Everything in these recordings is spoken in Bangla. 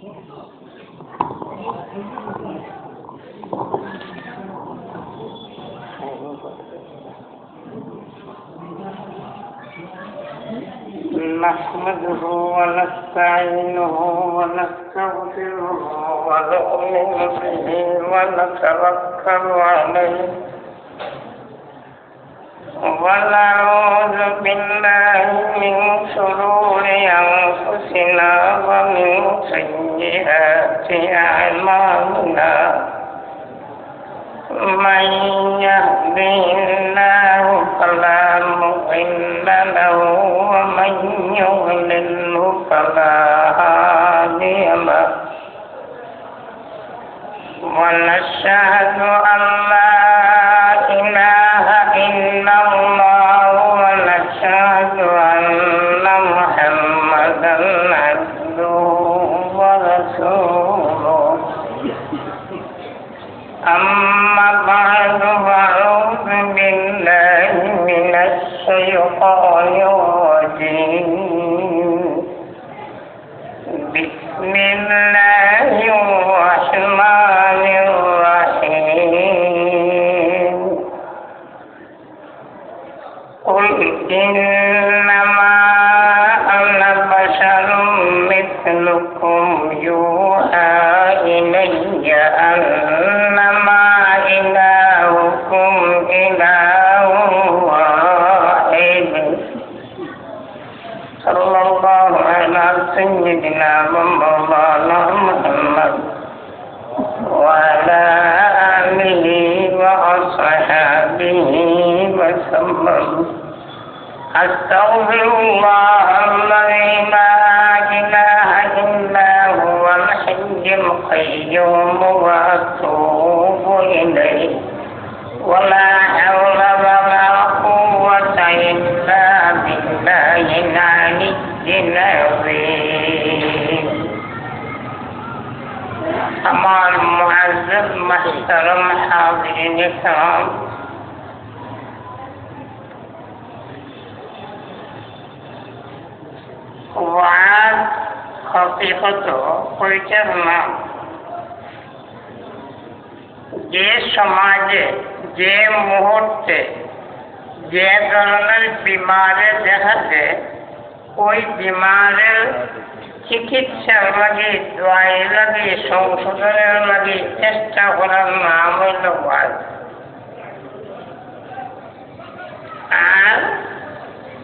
نحمده ونستعينه ونستغفره ونؤمن به ونتوكل عليه ونعوذ بالله من شرور أنفسنا ومن سيئات أعمالنا من يهده الله فلا مضل له ومن يضلله فلا هادي له ونشهد أن لا إله إلا الله ونشهد أن محمدا عبده ورسوله أما بعد فأعوذ بالله من الشيطان الرجيم بسم الله الرحمن الرحيم قل إنما أنا بشر مثلكم يوحى إلي أنما إلهكم إله واحد صلى الله على سيدنا ومولانا محمد وعلى آله وأصحابه وسلم أستغفر الله الذي لا إله إلا هو الحي القيوم وأتوب إليه ولا حول ولا قوة إلا بالله العلي العظيم. أما المعزز محترم حاضرين الكرام، ওয়াজ হকিকত পরিচালনা যে সমাজে যে মুহূর্তে যে ধরনের বিমারে দেখা যায় ওই বিমারের চিকিৎসার লাগে দোয়াই লাগে সংশোধনের লাগে চেষ্টা করার নাম হইল ওয়াজ। আর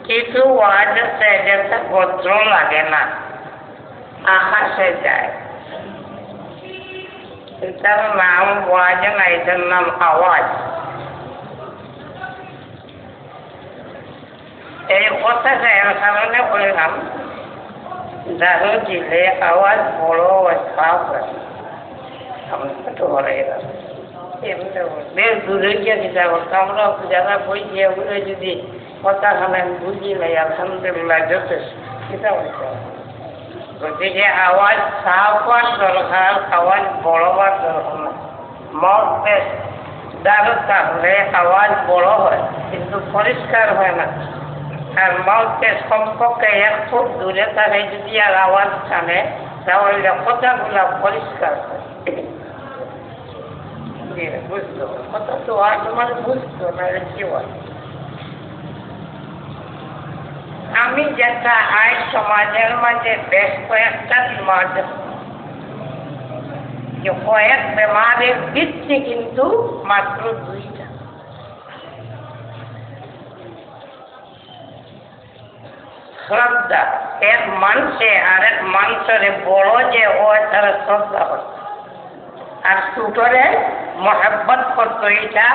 কিছু ওয়াজ আছে যেটা ভদ্র লাগে না, আকাশে যায়, এটার নাম ওয়াজ না, এটার নাম আওয়াজ। এই কথাটা এর কারণে বললাম যারও দিলে আওয়াজ বড় খারাপ লাগে, আমরা তো বলে গেলাম বেশ দূরে গিয়ে চিন্তা করতাম। আমরা যারা বই গিয়ে বলে যদি কথা শোনেন বুঝি নাই আলহামদুলিল্লাহ যথেষ্ট। চিন্তা করতে গতিকে আওয়াজ সাফ হওয়ার দরকার, আওয়াজ বড় হওয়ার দরকার না। মত বেশ দারু তাহলে আওয়াজ বড় হয় কিন্তু পরিষ্কার হয় না। আর মতে সম্পর্কে 1 ফুট দূরে থাকে যদি আর আওয়াজ টানে তাহলে কথাগুলা পরিষ্কার হয়। বুঝতো কথা তো আর তোমার বুঝতো না কি হয়। আমি যেটা আজ সমাজের মাঝে বেশ কয়েকটা বিমার কয়েক বেমারের ভিত্তি কিন্তু মাত্র 2টা। শ্রদ্ধা, এক মানুষে আরেক মানুষের বড় যে হয় তারা শ্রদ্ধা করত, আর ছোটরে মহব্বত করত। এটা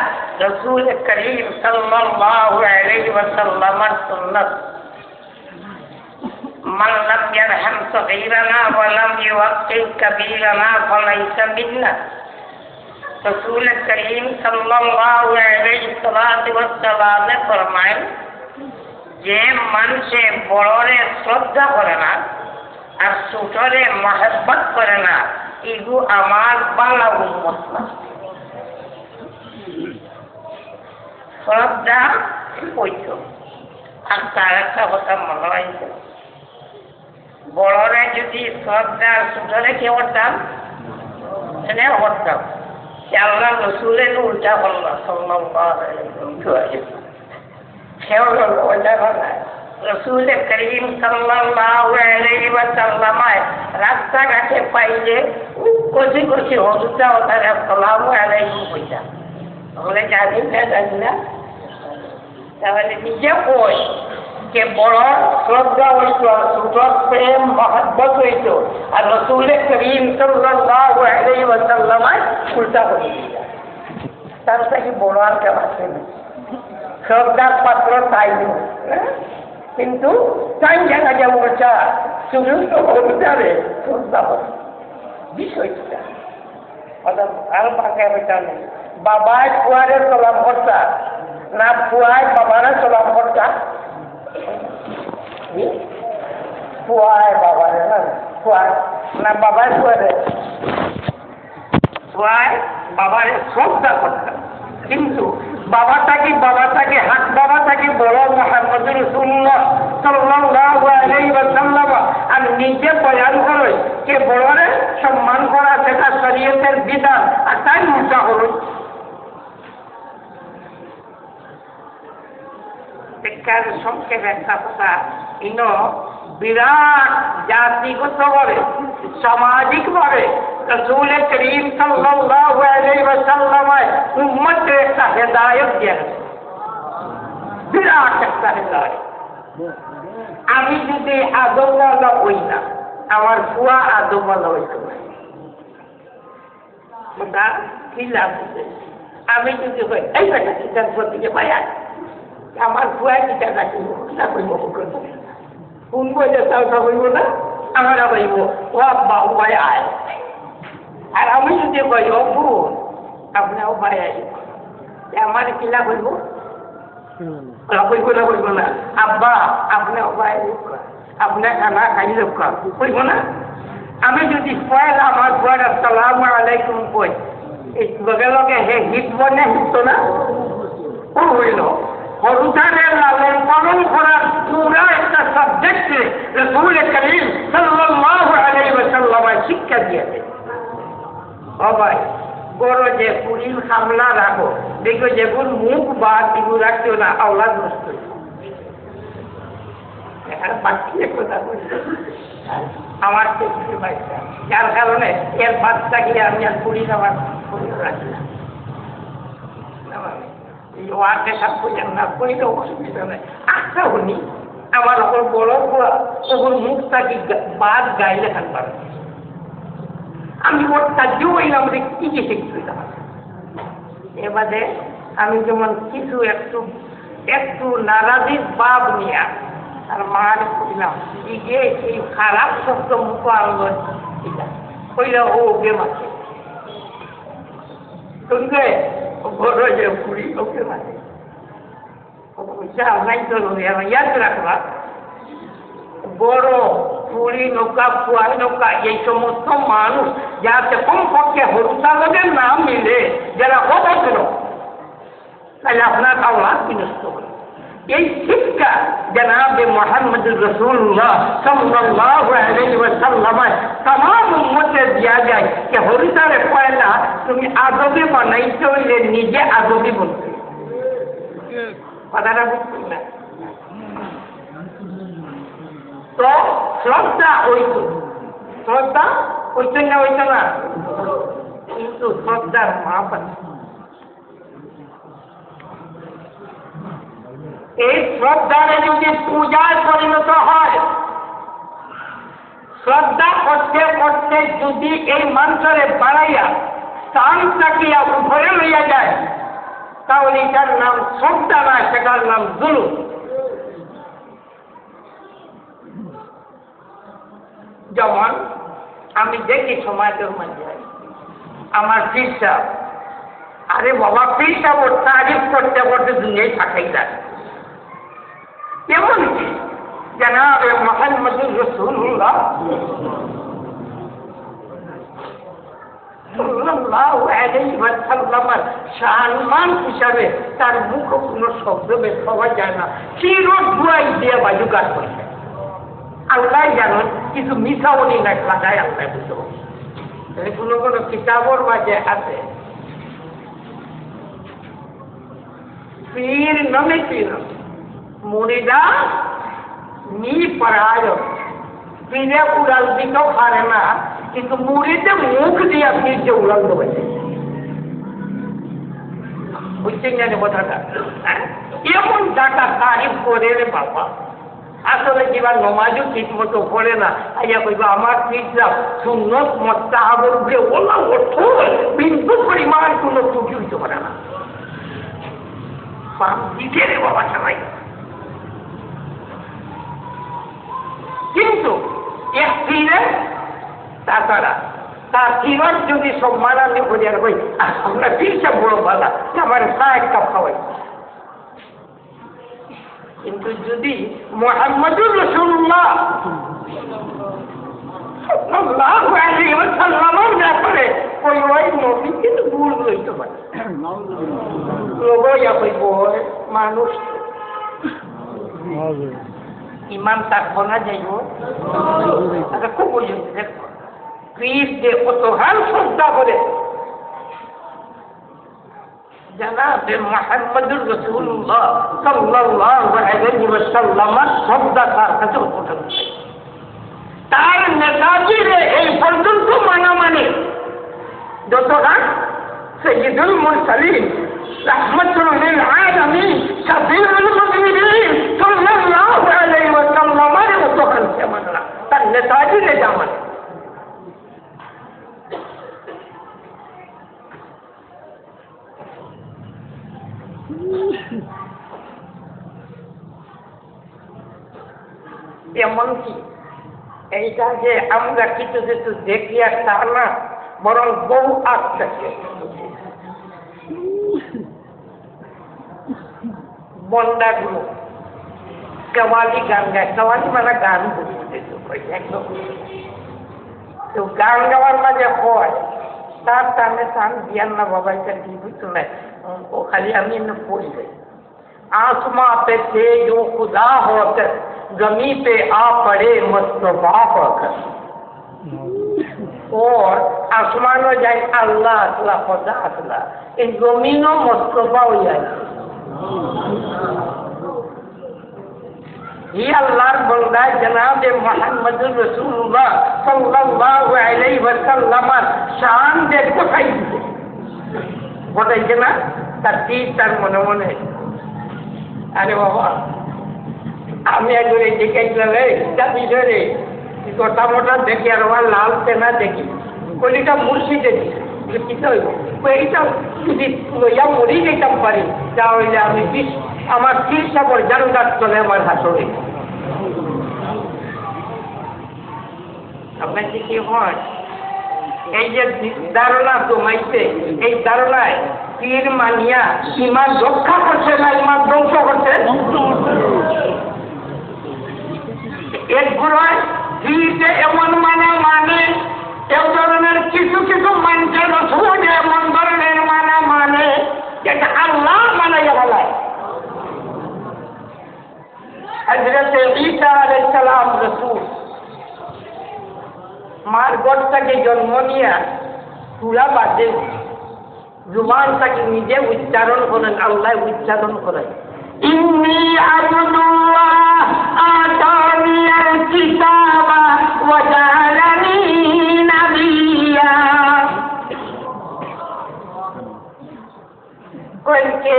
রাসূল করিম সাল্লাল্লাহু আলাইহি ওয়াসাল্লামের সুন্নাত। মান লাম ইয়ারহাম সগীরানা ওয়া লাম ইউওয়াক্কির কাবীরানা ফালাইসা মিন্না। রাসূল করিম সাল্লাল্লাহু আলাইহি ওয়াসাল্লাম ফরমায় যে মানুষে বড়রে শ্রদ্ধা করে না আর ছোটরে মহব্বত করে না, এগু আমার বাংলা উম্মত না। শ্রদ্ধা কইত। আর তার একটা কথা মনে হয়েছে, বড়রে যদি শ্রদ্ধা ছোটরে কে করতাম এনে করতাম আল্লাহ রসুলের উল্টা করল সেও ওইটা কথা রসুল করিম সাল্লাল্লাহু আলাইহি ওয়াসাল্লাম রাস্তাঘাটে পাইলে কচি কচি হলুদা ওটা আসসালামু আলাইকুম কইতা বলে জানি না তাহলে নিজে কই কে বড় শ্রদ্ধা হইতো ছোট প্রেম মহব্বত হইতো আর রসুল করিম সাল্লাল্লাহু আলাইহি ওয়াসাল্লাম উল্টা করে দিলা তার থেকে বড় আর কেউ আছে না শ্রদ্ধার পাত্র তাই কিন্তু তাই জানা যাবো বলছা শুধু তো হলুদারে শ্রদ্ধা হয় বিষয়টা আর বাঁকা বেটা নেই বাবায় ফুয়ারে চলাম করতা না ফুয়ায় বাবারা চলাম করতা ফুয়ায় বাবারে না ফুয়ায় না বাবায় ফুয়ারে ফুয়ায় বাবারে শ্রদ্ধা করতাম কিন্তু বাবা থাকে হাত বাবা থাকে বড় মুহাম্মদ রাসূলুল্লাহ সাল্লাল্লাহু আলাইহি ওয়াসাল্লাম আর নিজে বয়ান করে কে বড়রে সম্মান করা সেটা শরীয়তের বিধান আর তাই উল্টা হলো শিক্ষার সংক্ষেপে একটা কথা বিরাট জাতিগতভাবে সামাজিকভাবে রাসূল করিম সাল্লাল্লাহু আলাইহি ওয়াসাল্লাম উম্মতকে একটা হেদায়েত দিয়েছেন বিরাট একটা হেদায়েত আমি যদি আদমওয়ালা হই না আমার ফুয়া আদমওয়ালা হইতো না কি লাভ আমি যদি হই এই বেটা চিন্তার প্রতিকে পাইয়া আমার ফুয়া চিন্তা রাখিব না করিব কোন বইলে চাওয়া হইব না আমার হইব ও আব্বা ও ভাই আয় আর আমি যদি কই ও বোন আপনার ভাই আসব আমার কিলা হইব কইব না আব্বা আপনার ভাই আপনার খানা খাই লোক কইব না আমি যদি পয়লা আমার ঘর আসসালামু আলাইকুম কই এই লগে লগে হে হিতব না হিততো না ও হইল হরুদারের লালন পালন করার পুরা একটা সাবজেক্টে রাসূল করিম সাল্লাল্লাহু আলাইহি ওয়াসাল্লাম শিক্ষা দিয়েছে ও ভাই বড় যে পুরিল হামলা রাখো দেখো যেগুলো মুখ বা দিগু রাখতেও না আওলাদ নষ্ট এখানে বাচ্চা কথা বলছে আমার চেষ্টা বাচ্চা যার কারণে এর বাচ্চা গিয়ে আমি আর পুরি আমার পুরি রাখি না ওয়াকে সব বুঝেন না কইলে অসুবিধা নেই আচ্ছা উনি আমার ওপর বড় ওপর মুখটাকে বাদ গাইলে খান পারে আমি ওর সাহায্য হইলাম যে কি কি শিখতে এবারে আমি যেমন কিছু একটু নারাজির ভাব নিয়ে আর মার কইলাম যে এই খারাপ শব্দ মুখ আনলো কইলে ও ওকে মাছে শুনবে বড় যে পুরি ওকে মাছে নাই তো ইয়াদ রাখবা বড় পুরি নৌকা ফুয়াই নৌকা এই সমস্ত মানুষ যাতে কমপক্ষে হরুসালনের নাম মিলে যারা অভদ্র তাহলে আপনার আওলাদ বিনষ্ট হবে এই শিক্ষা জনাবে মুহাম্মদুর রাসূলুল্লাহ সাল্লাল্লাহু আলাইহি ওয়াসাল্লাম तमाम উম্মতে দিয়া যায় যে হরুসালে পয়লা তুমি আদবি বানাইতে হইলে নিজে আদবি বলতে কথাটা বুঝছি না তো শ্রদ্ধা হইতো না হইতো না কিন্তু শ্রদ্ধার মাপ আছে এই শ্রদ্ধারে যদি পূজায় পরিণত হয় শ্রদ্ধা করতে করতে যদি এই মানুষের বাড়াইয়া স্থান থাকিয়া উপরে লইয়া যায় তাহলে এটার নাম শ্রদ্ধা না সেটার নাম জুলুম যেমন আমি দেখি সমাজের মধ্যে আমার পীর সাহেব আরে বাবা পীর সাহেব ওর তারিফ করতে করতে দুনিয়ায় থাকাই যায় কেমন কি জনাবে মুহাম্মদুর রাসূলুল্লাহ সাল্লাল্লাহু আলাইহি ওয়াসাল্লাম সম্মান হিসাবে তার মুখ কোনো শব্দ বের পাওয়া যায় না চির দুয়াই দিয়ে বাজুকার করছে আল্লাহ জানেন কিছু মিশাওনি না লাগাই আল্লাহ বুঝতে পারছি কোনো কোনো কিতাবর মাঝে আছে পীর নমে পীর মুরিদা নি পড়ায় পীরে উড়াল দিকেও পারে না কিন্তু মুড়িতে মুখ দিয়ে পীরকে উড়াল দেবে বুঝছেন জানি কথাটা এমন টাকা তারিফ করে রে বাবা আসলে কিবা নমাজও ঠিক মতো পড়ে না আইয়া কইবা আমার পীররা সুন্নত মুস্তাহাবের উপরে ওলা ওঠো বিন্দু পরিমাণ কোনো ত্রুটি হইতে পারে না পাপ দিতে রে বাবা সবাই কিন্তু এক পীরে তাছাড়া তার পীরের যদি সম্মান আমি করি আর কই আমরা পীরটা বড় ভালো আমার চা এক কাপ খাওয়াই কিন্তু যদি মুহাম্মদুর রাসূলুল্লাহ সাল্লাল্লাহু আলাইহি ওয়াসাল্লামের ব্যাপারে ওই নবী কিন্তু ভুল হইতে পারে লোগয়া কইব মানুষ ইমান থাকবো না যাইব আচ্ছা খুব পর্যন্ত দেখো পীর যে কত হাল শ্রদ্ধা করে জনাবে মুহাম্মদুর রাসূলুল্লাহ সাল্লাল্লাহু আলাইহি ওয়াসাল্লামের শ্রদ্ধা তার কাছে উঠে তার নেতাজিরে এই পর্যন্ত মানা মানে যতটা সাইয়্যিদুল মুরসালিন রাহমাতুল লিল আলামিন শাফিউল মুজনিবিন সাল্লাল্লাহু আলাইহি ওয়াসাল্লামের উত্তরান মানলা তার নেতাজিরে জামান এমনকি এইটা যে আমরা কিছু কিছু দেখি আর তা না বরং বহু আগ থেকে বন্ডাগুলো কেওয়ালি গান গায় কেওয়ালি মানে গান বুঝতে একদম তো গান গাওয়ার মাঝে হয় তার টানে টান দিয়ান না বাবা এটা কি বুঝতো না ও খালি আমি না পড়ি যাই आसमां पे थे जो खुदा होकर जमी पे आ पड़े मुस्तफा होकर और आसमानों जाए अल्लाह अल्लाह खुदा अल्लाह इन जमीनों मुस्तफा हो जाए ये अल्लाह बंदा जनाब मुहम्मदुर रसूलुल्लाह सल्लल्लाहु अलैहि वसल्लम शान देखो खाई बताइए ना तरतीब तार मने मने আরে বাবা আমি একবারে দেখাইছিলাম এইটা ভিতরে গোটা মোটা দেখি আর আমার লাল পেনা দেখি কলিটা মুর্শিদে কি তো এইটা যদি লইয়া মরি যেতাম পারি তাহলে আমি আমার 30 বছর জানগাত চলে আমার হাসরে আপনার কি হয় এই যে ধারণা জমাইছে এই ধারণায় পীর মানিয়া ইমান রক্ষা করছে না ইমান ধ্বংস করছে এরপরে পীরকে এমন মানে এই ধরনের কিছু কিছু মানুষের রসুল এমন ধরনের মানে যেটা আল্লাহ মানাইয়া বলায় হযরত ঈসা আলাইহিস সালাম রসুল মার গর্ভটাকে জন্ম নিয়া পুরা বাদে জুবানটাকে নিজে উচ্চারণ করেন আল্লাহ উচ্চারণ করেন ইন্নী আবদুল্লাহ আতানিয়াল কিতাবা ওয়া জাআলানি নাবিয়্যা কইকে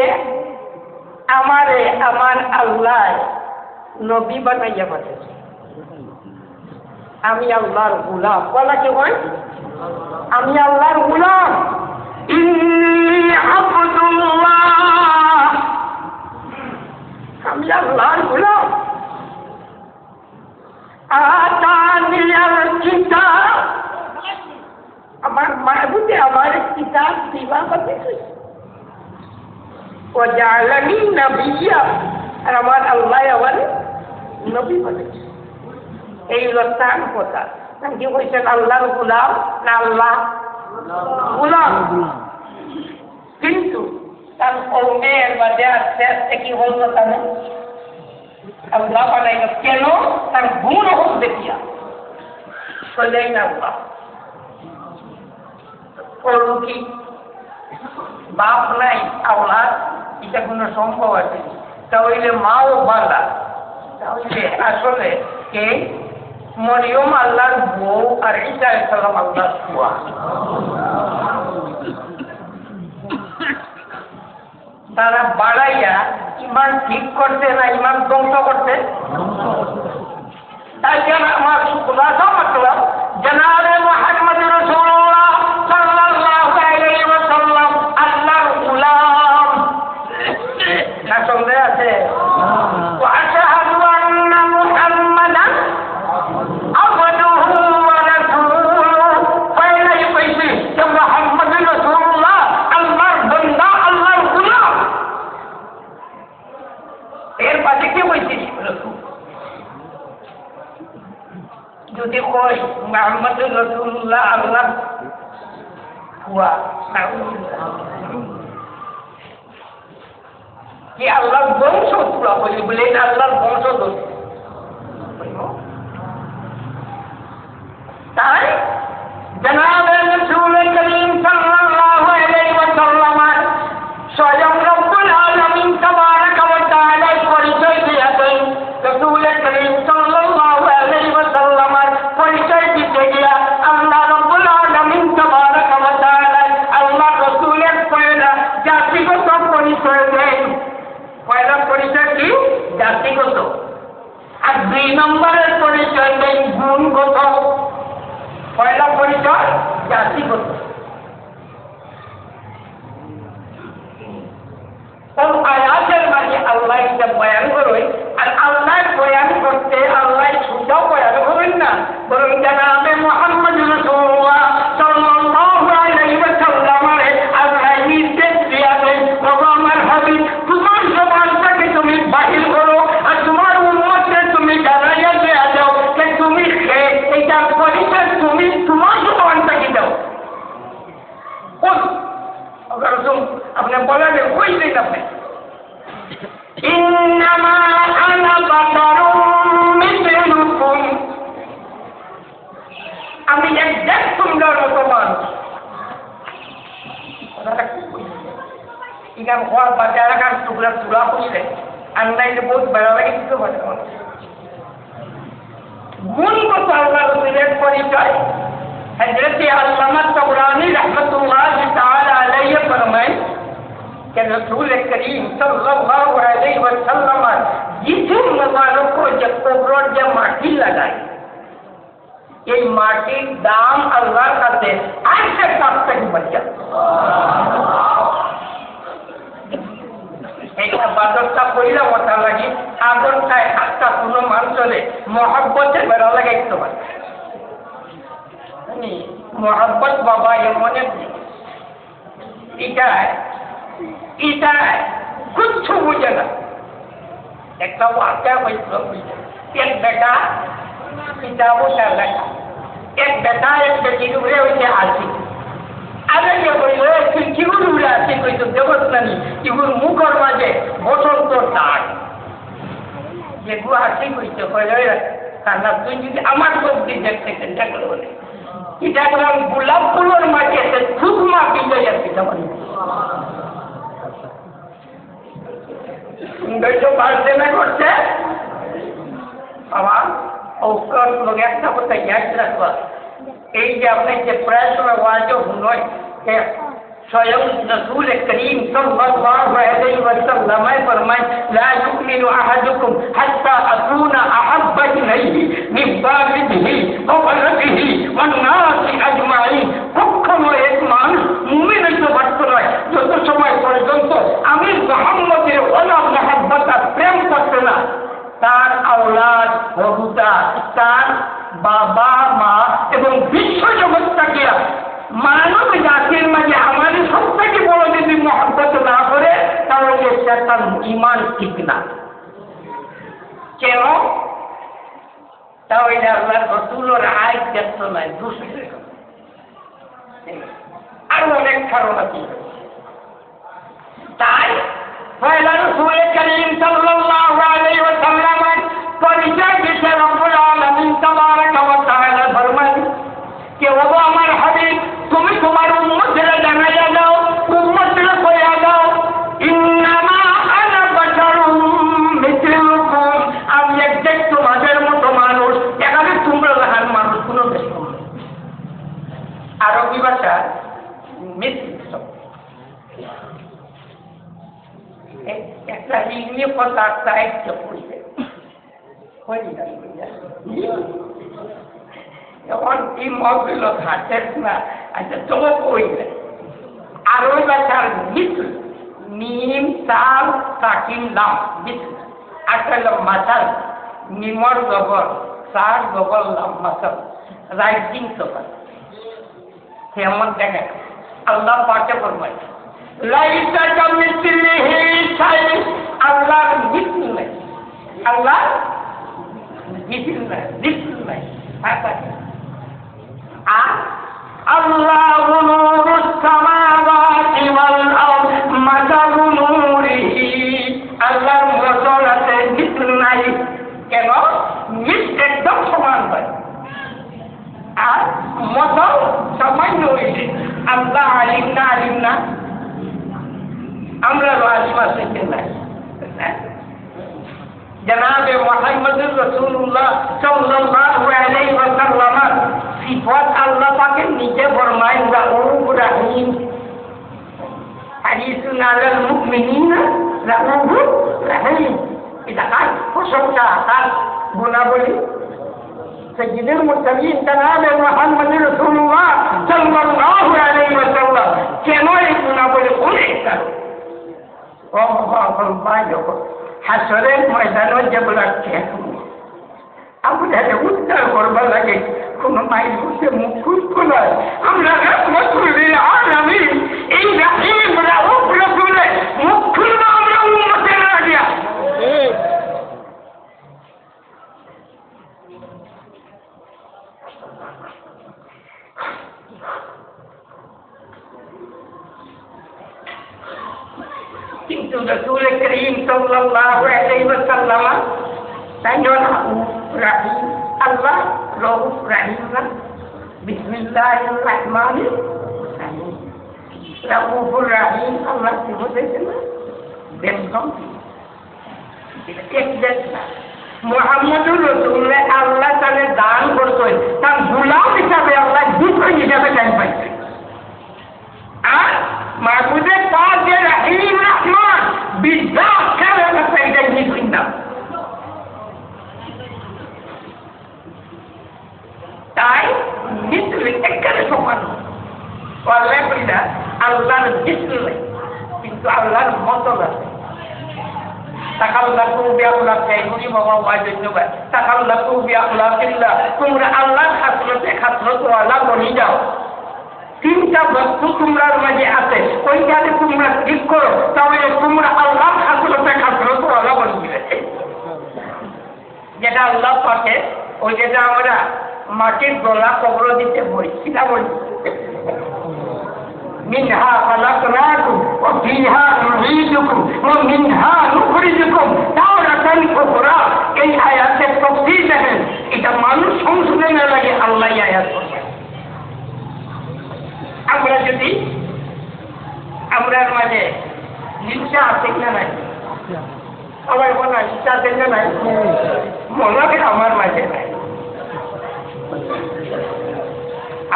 আমারে আমার আল্লাহ নবী বানাইয়া পাঠাইছে আমি আল্লাহর গোলাম বলা কি হয় আমি আল্লাহর গোলাম ইন্নী আবদুল্লাহ আমি আল্লাহর গোলাম আতানিয়াল কিতাব আমার মাহবুবে আমার কিতাব দিবা বানাইছে ওয়া জাআলানি নাবিয়্যা আর আমার আল্লাহ আমার নবী বানাইছে এই লক্ষণ কথা কি বলছেন আল্লাহর গোলাম না আল্লাহ গোলাম কিন্তু তার কর্মের বাদে আস্তে আস্তে কি হল তাহলে আল্লাহ বানাইল কেন তার গুণ হোক দেখিয়া চলেই না করবো কি বাপ নাই আওলাদ এটা কোনো সম্ভব আছে তাহলে মাও বালা তাহলে আসলে কে মরিয়ম আল্লাহর বউ আর ঈসা আলাইহিস সালাম আল্লাহর বুয়া তারা বাড়াইয়া ইমান ঠিক করতে না ইমান ধ্বংস করতে তাই জন্য আমার খুলাসা মতলব জনাবে মুহাম্মদ রাসূলুল্লাহ সাল্লাল্লাহু আলাইহি ওয়াসাল্লাম আল্লাহর গোলাম না সন্দেহ আছে ওয়া আশহাদু আন্না মুহাম্মাদান আবদুহু ওয়া রাসূলুহু ফাইলাই কইছি যে মুহাম্মদ রাসূলুল্লাহ আল্লাহর বান্দা আল্লাহর গোলাম এর পাশে কি কইছি যদি কই মুহাম্মদ রাসূলুল্লাহ আল্লাহ হুয়া কি আল্লাহর বংশ পুরা বলে আল্লাহর বংশ তাই জনাবে রাসূল করিম সাল্লাল্লাহু আলাইহি ওয়াসাল্লাম স্বয়ং রব্বুল আলামিন তাবারাক ওয়া তাআলা পরিচয় দিয়েছেন রাসূল করিম সাল্লাল্লাহু আলাইহি ওয়াসাল্লাম পরিচয় দিতে গিয়া আল্লাহ রব্বুল আলামিন তাবারাক ওয়া তাআলা আল্লাহ রাসূলের পয়লা জাতিগত পরিচয় দেন পয়লা পরিচয় কি জাতিগত আর 2 নম্বরের পরিচয় দেন গুণগত পয়লা পরিচয় জাতিগত কোন আয়াতের মাঝে আল্লাহ এটা বয়ান করবে আর আল্লাহ বয়ান করতে আল্লাহ সুজাও বয়ান করবেন না বরং জনাবে মুহাম্মদ রাসূলুল্লাহ সাল্লাল্লাহু আলাইহি ওয়াসাল্লাম আল্লাহ নির্দেশ দিয়েছেন ওগো আমার হাবিব তোমার জবানটাকে তুমি বাহির করো আর তোমার উম্মতকে তুমি জানাইয়া দিয়ে দাও যে তুমি এটা পরিচয় তুমি তোমার জবানটাকে দাও আপনি বলেন ওই দিন আপনি ইন্নামা আনা বাশারুম মিসলুকুম আমি একদম তোমার মতো মানুষ ইগাম হওয়ার বাজার কাজ টুকরা টুকরা করছে আন্দাইলে বহুত বেড়া লাগে কিছু বলে গুণগত আল্লাহ রসুলের পরিচয় हजरत अल्लामा तबरानी रहमतुल्लाह ताला अलैहि फरमाए कि रसूल करीम सल्लल्लाहु अलैहि वसल्लम जिसम मुबारक को जब कब्र जब माटी लगाई ये माटी दाम अल्लाह का दे आज से कब तक बचा এটা বাদরটা কইলা কথা লাগি আগরটায় হাতটা কোনো মানুষরে মহব্বতে বেড়া লাগে একটু मोहब्बत बाबा एमन इटा कुछ बुझे ना एक वाक्य एक बेटा पिता बोला लगा एक बेटा एक बेटी उड़े हुए आसी अरे ये बोले किगुर उड़े आसी कोई तो देवत नहीं किगुर मुखर माजे बसंत तो दाग ये गु आसी कोई तो बोले खाना तुम যদি আমার সব দিক দেখতে চিন্তা করো এটা করলাম গোলাপ ফুলের মাঝে একটা থুকমা বিজয় যাচ্ছে যেমন সৌন্দর্য বাড়ছে না করছে আমার ঔষধ লোক একটা কথা ইয়াদ রাখবা এই যে আপনার যে প্রায় সময় ওয়াজও নয় स्वयं रसूल करीम सल्लल्लाहु अलैहि वसल्लम फरमाए ला युमिनु अहदुकुम हत्ता अकूना अहब्ब इलैहि मिन वालिदिही व वलदिही वन नासि अजमाइन কখনো এক মানুষ মুমিন হইতে পারত না যত সময় পর্যন্ত আমি মুহাম্মদের ওলা মহব্বত প্রেম করতে না তার আওলাদ বহুতা তার বাবা মা এবং বিশ্ব জগৎটাকে মানব জাতির মাঝে আমাদের সবথেকে বড় যদি মহব্বত না করে তাহলে সেটা তার ইমান ঠিক না কেন তাহলে আল্লাহ রসুলের আয় দেখত নাই দুষ্ট আরো অনেক কারণ আছে তাই পয়লা রসুল করিম সাল্লাল্লাহু আলাইহি ওয়াসাল্লাম পরিচয় দিতে রব্বুল আলামিন তাবারাক ওয়া তাআলা ফরমান কে ওগো আমার হাবিব তুমি তোমার উম্মতদের জানাইয়া দাও, উম্মতদের কইয়া দাও ইন্নামা আনা বাশারুম মিসলুকুম, আমি একজন তোমাদের মতো মানুষ, এখানে তোমরা দেখার মানুষ কোনো বেশি কম। আরবি ভাষা মিসল একটা ইংলিশ কথা সাহিত্য পড়ছে যখন এই মহবিল ঘাটের না আচ্ছা তোমার কইলে আরবি ভাষার মিসল মিম সাল সাকিন লাম মিসল আসলে মাসাল মিমর গবর সার গবর লাম মাসাল রাইটিং সবার কেমন দেখেন আল্লাহ পাকে ফরমায় লাইসা কামিসলিহি শাইউন, আল্লাহর মিসল নাই, আল্লাহ মিসল নাই, মিসল নাই। আর আল্লাহু নূরুস সামাওয়াতি ওয়াল আরদ মাসালু নূরিহি, আল্লাহর মশল আছে মিসল নাই। কেন? মিস একদম সমান হয় আর মশল সামান্য হয়েছে। আল্লাহ আলিম না, আলিম না, আমরা আলিম আছে কিনা? জনাবে মুহাম্মদুর রাসূলুল্লাহ সাল্লাল্লাহু আলাইহি ওয়াসাল্লাম সিফাত আল্লাহ পাকের নিজে ফরমায় রাউফুর রাহিম, হাদিসুন আলাল মুমিনিনা রাউফুর রাহিম। এটা কার প্রশংসা, তার গুণাবলী। সাইয়্যিদুল মুরসালিন জনাবে মুহাম্মদুর রাসূলুল্লাহ সাল্লাল্লাহু আলাইহি ওয়াসাল্লাম কেন এই গুণাবলী বলে? ও ভাই যখন হাসরের ময়দানে যেগুলা আমরা উদ্ধার করবার লাগে কোন মাইল বসে মুখ খুঁজবো না। আমরা রাহমাতুল্লিল আলামিন এই রাহিম রাউফ রাসূলের মুখ খুলবো আমরা উম্মতের লাগিয়া। কিন্তু রাসূল করিম সাল্লাল্লাহু আলাইহি ওয়াসাল্লাম তাইজন রাহিম, আল্লাহ রউফ রাহিম না। বিসমিল্লাহির রহমানির রহিম, রাউফুর রাহিম আল্লাহ কি বলেছেন না? দেখুন মুহাম্মদুর রাসূলুল্লাহ আল্লাহ তাআলা দান করতেন, তার গোলাম হিসাবে আল্লাহ দুটো হিসাবে টাইম পাইছে। আর মাহবুবে পাক যে রাহিম রহমান বিদ্যাত খেলে না সেইটাই নিশ্চিত না। তাই মিসল একেবারে সমান আল্লাহ কইলা আল্লাহর মিসল নাই, কিন্তু আল্লাহর মতল আছে। তাকাল্লাকু বিআখলাকি মুনি বাবা ওয়াজুবা তাকাল্লাকু বিআখলাকিল্লাহ, তোমরা আল্লাহর খাসলতে খাসলত ওয়ালা বনি যাও। তিনটা বস্তু তোমরার মাঝে আছে, ওইখানে তোমরা ঠিক করো, তাহলে তোমরা আল্লাহর খাসলতে খাসলত ওয়ালা বনবে। যেটা আল্লাহ পাকে ওই যেটা আমরা মাটির গলা কবর দিতে বলি, কিনা বলি মিনহা খালাকনাকুম ওয়া ফিহা নুঈদুকুম ওয়া মিনহা নুখরিজুকুম তাওরাতান উখরা। এই আয়াতের তাফসীর দেখেন, এটা মানুষ সংশোধনের লাগে আল্লাহ এই আয়াত বলেছেন। আমরা যদি আমরার মাঝে হিংসা আছে না নাই, সবাই বলা হিংসা আছে না নাই, মনে হয় আমার মাঝে নাই।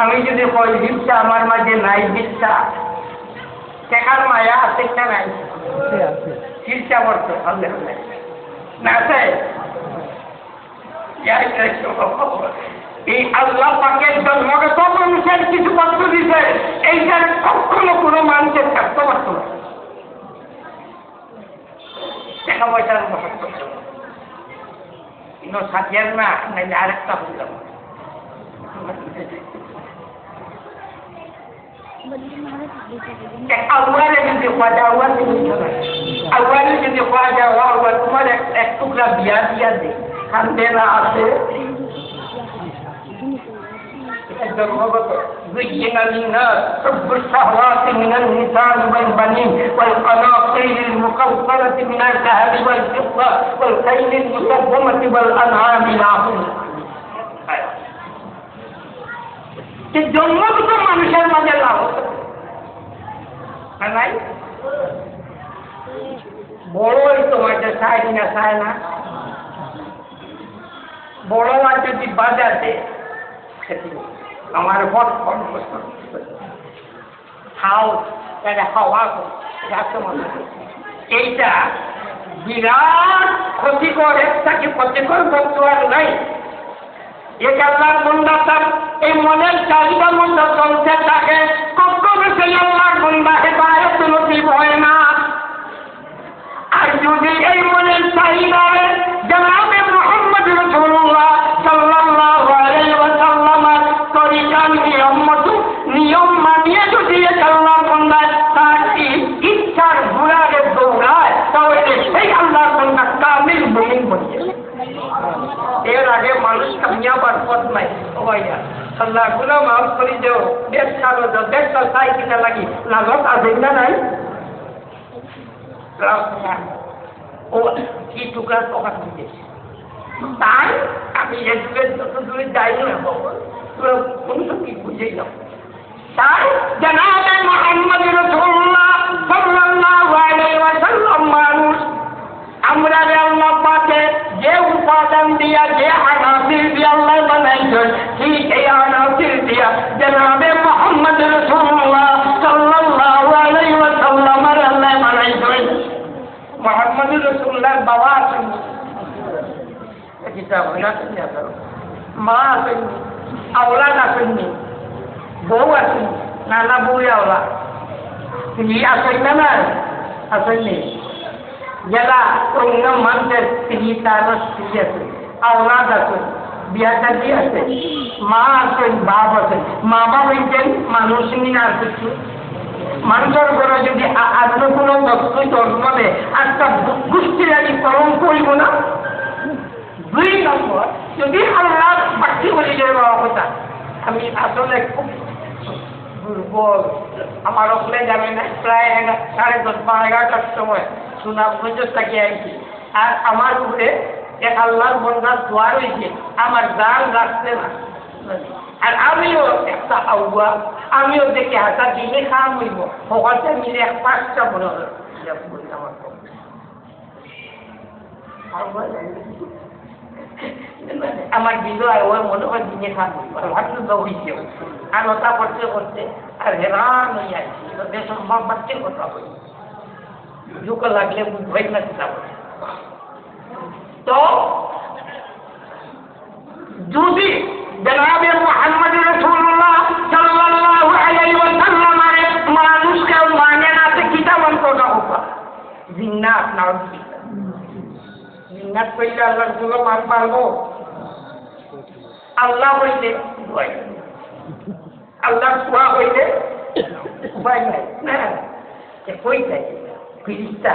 আমি যদি কই হিংসা আমার মাঝে নাই, হিংসা শেখার মায়া আছে না নাই, হিংসা করতে না আছে। এই আল্লাহ পাকের জন্মগত মানুষের কিছু বস্তু দিতে, এইটার কখনো কোনো মানুষের থাকতে পারত না। টাকা পয়সার কিন্তু সাথিয়ার না নাইলে আরেকটা বললাম। আউয়ালে যদি খাওয়া আউয়ালে যদি খাওয়া যাওয়া তোমার এক টুকরা বিয়া দিয়া দে, খান্দে না আছে জন্মগত। زين للناس حب الشهوات من النساء والبنين والقناطير المقنطرة من الذهب والفضة والخيل المسومة والأنعام والحرث যে জন্মগত মানুষের মাঝে লাভ নাই বড়ই তোমাকে চাই না চায় না বড় আর যদি বাজাতে আমার ভট খাও এটা খাওয়া এইটা বিরাট ক্ষতিকর একটাকে ক্ষতিকর বস্তু আর নাই এক আল্লাহর বন্দা তার এই মনের চাহিদার মধ্যে চলতে থাকে কখনো সেই আল্লাহর বন্দা হেদায়েত নসিব হয় না। আর যদি এই মনের চাহিদায় জনাবে মুহাম্মদ রাসূলুল্লাহ সাল্লাল্লাহু আলাইহি ওয়াসাল্লামের তরিকার নিয়ম মানিয়ে যদি আল্লাহর বন্দা তার ইচ্ছার ঘোড়ারে দৌড়ায় তাহলে সেই আল্লাহর বন্দা কামিল মুমিন বনে যায়। এর আগে মানুষ কামিয়াবার পথ নাই ও ভাইয়া আল্লাহ গুলো মাফ করে দেও ব্যবসা ব্যবসা চাই কিনা লাগি লাগত আছে না নাই ও কি টুকরা টাকা দিয়েছে তাই আমি এ যুগের যত দূরে যাই না কোন কি বুঝেই না তাই জনাবে মুহাম্মদ রাসূলুল্লাহ সাল্লাল্লাহু আলাইহি ওয়াসাল্লাম মানুষ আমরা আল্লাহ পাকে যে উপাদান দিয়া যে আনাসির দিয়া আল্লাহ বানাইছেন ঠিক এই আনাসির দিয়া জনাবে মুহাম্মদ রাসূলুল্লাহ সাল্লাল্লাহু আলাইহি ওয়াসাল্লাম আল্লাহ বানাইছেন। মুহাম্মদ রাসূলুল্লাহ বাবা আছেন কিতাব হইলা মা আছেন আওলাদ আছেন বউ আছেন নানা বউ আওলাদ তিনি আছেন না আছেন যারা অন্য মানুষের স্ত্রী তার স্ত্রী আছে আওলাদ আছে বিয়া শাদী আছে মা আছেন বাপ আছেন মা বাপ হইতেন মানুষ নিয়ে আর কিছু মানুষের ঘরে যদি আত্ম কোনো বস্তু জন্মে একটা গোষ্ঠীর আগে কলম করব না। 2 নম্বর যদি আল্লাহ বাকি বলি যে বাবা কথা আমি আসলে খুব দুর্বল আমার ওখানে যাবে না প্রায় 10:30 বা 11টার সময় সুনামগঞ্জ থেকে আইছি আর আমার উপরে এক আল্লাহর বন্ধার দোয়ার হয়েছে আমার গান রাখছে না আর আমিও একটা আউয়া আমিও দেখে হাতা দিনে খাওয়া হইব সকলটা মিলে 5টা মনে হল আমার বিজয় ওর মনে হয় দিনে খাওয়া হইব ভাবতে হইছে আর ওটা করতে করতে আর হেরান হয়ে যাচ্ছি বেসম্ভব বাচ্চার কথা বলি ঝুঁকো লাগলে বুঝবাই না কিতাব তো যদি জনাবে মুহাম্মদ রাসূলুল্লাহ সাল্লাল্লাহু আলাইহি ওয়াসাল্লামের মানুষকে মানে না তে কিতাব অন্তটা হোক জিন্নাত নাউযুবিল্লাহ জিন্নাত কইলে আল্লাহর গুলো মান পারবো আল্লাহ হইতে ভয় আল্লাহ কুয়া হইতে ভয় নাই না কে কই যায় ফিরিস্তা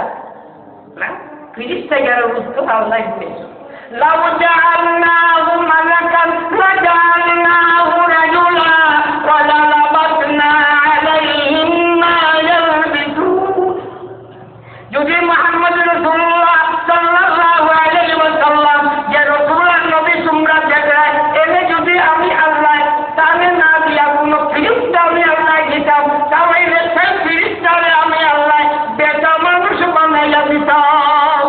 না ফিরিস্তা যারা বুঝতো আল্লাহ বলেছে লাউ জাআলনাহু মালাকান লাজাআলনাহু রাজুলা ওয়া লালাবাসনা আলাইহিম মা ইয়ালবিসুন। যদি মুহাম্মদ রাসূলুল্লাহ সাল্লাল্লাহু আলাইহি ওয়াসাল্লাম যে রাসূলুল্লাহ নবী তোমরা দেখায় এনে যদি আমি আল্লাহ তাহলে না দিয়া কোনো ফিরিস্তা আমি আল্লাহ দিতাম তাহলে সেই ফিরিস্তারে আমি আল্লাহ বেটা মানুষ বানাইয়া দিতাম।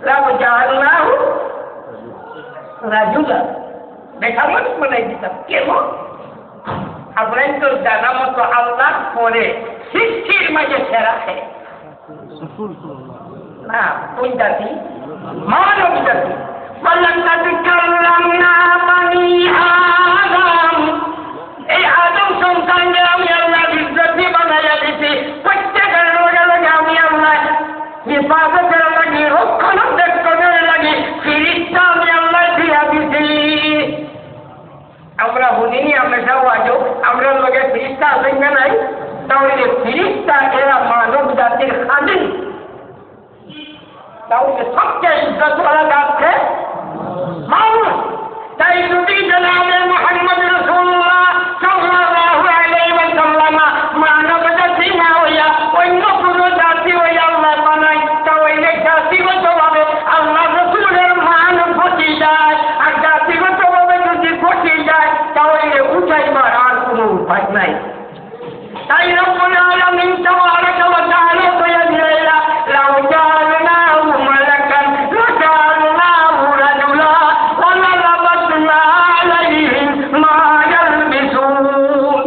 লাউ জাআলনাহু রাজুলা বেটা মানুষ বানাই দিতাম কেমন আপনার তো জানা মতো আল্লাহ পরে সৃষ্টির মাঝে সেরা না কোন জাতি মানব জাতি ওয়ালাকাদ কাররামনা বানি আদম এই আদম সন্তানকে আমি আল্লাহ ইজ্জতি বানাইয়া দিছি প্রত্যেকের লগে আমি আল্লাহ হিফাজতের লাগে রক্ষণাবেক্ষণের লাগে ফিরিস্তা আমি আল্লাহ দিয়া দিছি। আমরা শুনিনি আমরা সব আজও আমরা লগে ফিরিস্তা আছেন না নাই তাহলে ফিরিস্তা এরা মানব জাতির খাদিম তাহলে সবচেয়ে ইজ্জতওয়ালা যাচ্ছে মানুষ। তাই যদি জনাবে মুহাম্মদ রাসূলুল্লাহ সাল্লাল্লাহু আলাইহি ওয়াসাল্লাম মানব জাতি না হইয়া অন্য কোনো জাতি হইয়া আল্লাহ বানায় তাহলে জাতিগতভাবে আল্লাহ রাসূলের মান ঘটে যায় আর জাতিগতভাবে যদি ঘটে যায় তাহলে বুঝাইবার আর কোনো উপায় নাই। তাই রব্বুল আলামিন তাবারাকা ওয়া তাআলা বলে দিলেন লাউ জাআলনাহু মালাকান লাজাআলনাহু রাজুলা ওয়া লালাবাসনা আলাইহিম মা ইয়ালবিসুন।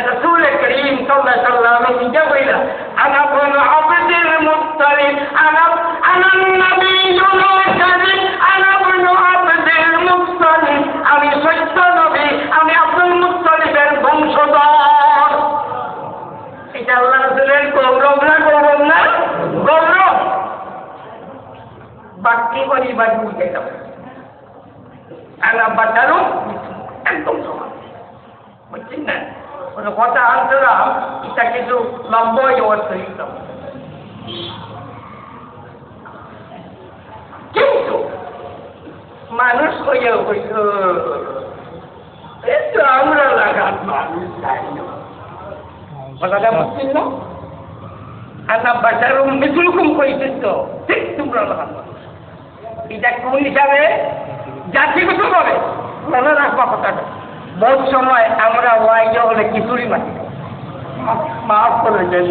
রাসূল করিম সাল্লাল্লাহু আলাইহি ওয়াসাল্লাম নিজে বলেন আনা বনু আবদুল মুত্তালিব আনা নবিয়্যুল কাযিব আনা বনু আবদুল মুত্তালিব, আমি সত্য নবী, আমি আব্দুল মুত্তালিবের বংশধর। এটা আল্লাহ রাসূলের গৌরব না গৌরব না গৌরব। বাকি পরিবার বুঝে গেল আনা বাটারু একদম সমান, বুঝছেন না? কথা আনছিলাম এটা কিছু লম্বই অর্থ দিতাম, কিন্তু মানুষ হইয়া হইত একটু আমরা লাগান মানুষ যাই না। কথাটা বুঝছেন না? আনা বাচ্চারও মৃত্যুরকম করেছিস তো ঠিক তোমরা লাগান মানুষ। এটা কোন হিসাবে জাতিগত ভাবে মনে রাখবা কথাটা। বহু সময় আমরা ওয়াইজ হলে খিচুড়ি মাটি, মাফ করে দেন,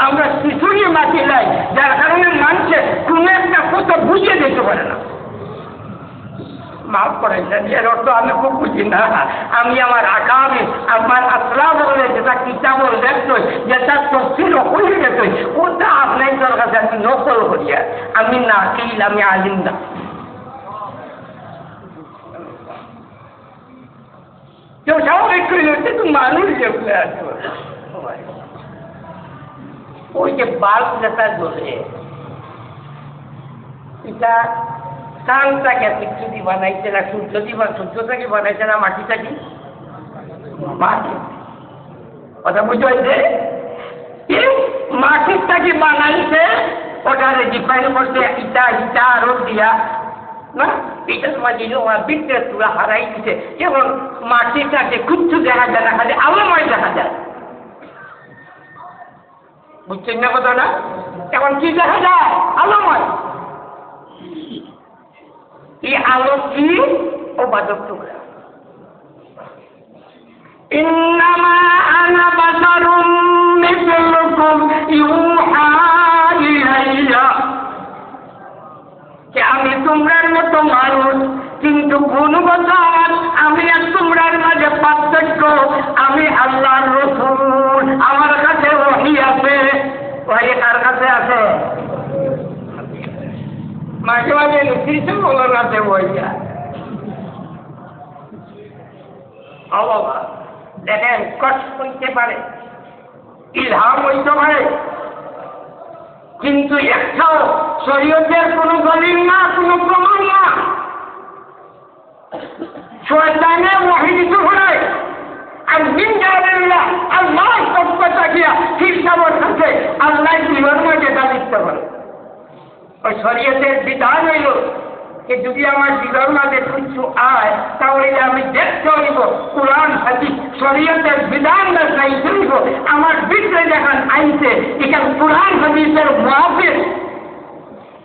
আমরা খিচুড়ি মাটি নাই, যার কারণে মানুষের কোন একটা কথা বুঝিয়ে দিতে পারে না। মাফ করে দেন, এর অর্থ আমি খুব বুঝি না। আমি আমার আগামী আমার আসলা বলে যেটা কিতাবল দেখত, যেটা তফসিল হয়ে গেছে, ওটা আপনার কাছে আমি নকল করিয়া, আমি না কিল, আমি আলিম না। কেউ স্বাভাবিক করে হচ্ছে তো মানুষ যেগুলো আছে, ওই যে বাল্ব যেটা জ্বলে, এটা সানটাকে পৃথিবী বানাইছে না সূর্যটাকে বানাইছে না মাটিটাকে? মাটি। কথা বুঝতে পারছে? মাটিটাকে বানাইছে, ওটারে ডিফাইন করছে ইটা ইটা রোদ দিয়া না, এটার মাঝে বিদ্যুৎ তুলা হারাই দিচ্ছে। যেমন মাটিটাকে কিচ্ছু দেখা যায় না, খালি আলোময় দেখা যায়। বুঝছেন না কথাটা? এখন কি দেখা যায়? আলোময়। এই আলো কি? ও বাদক টুকরা। ইন্নামা আনা বাশারুম মিসলুকুম ইউহা ইলাইয়া, যে আমি তোমরার মতো মানুষ, কিন্তু গুণগত আমি আর তোমরার মাঝে পার্থক্য। আমি আল্লাহর রাসূল, আমার কাছে ওহী আছে। ওহী কার কাছে আছে? মাঝে মাঝে কিছু বলার কাছে ওহী আছে। বাবা দেখেন, কষ্ট হইতে পারে, ইলহাম হইতে পারে, কিন্তু একটাও শরীয়তের কোনো দলিল না, কোনো প্রমাণ না। শয়তানে ওহী দিতে পারে, আর জিনজালিল্লাহ আল্লাহ পক্ষ থাকিয়া হিসাবের কাছে আল্লাহ জীবন মাঝে দাবিতে পারে। ওই শরীয়তের বিধান হইল যে যদি আমার জীবন মাঝে কিছু আয়, তাহলে আমি দেখতে হইব কোরআন হাদিস শরীয়তের বিধান না চাইতে হইব। আমার ভিতরে যখন আইছে এখানে কোরআন হাদিসের মুআফিক,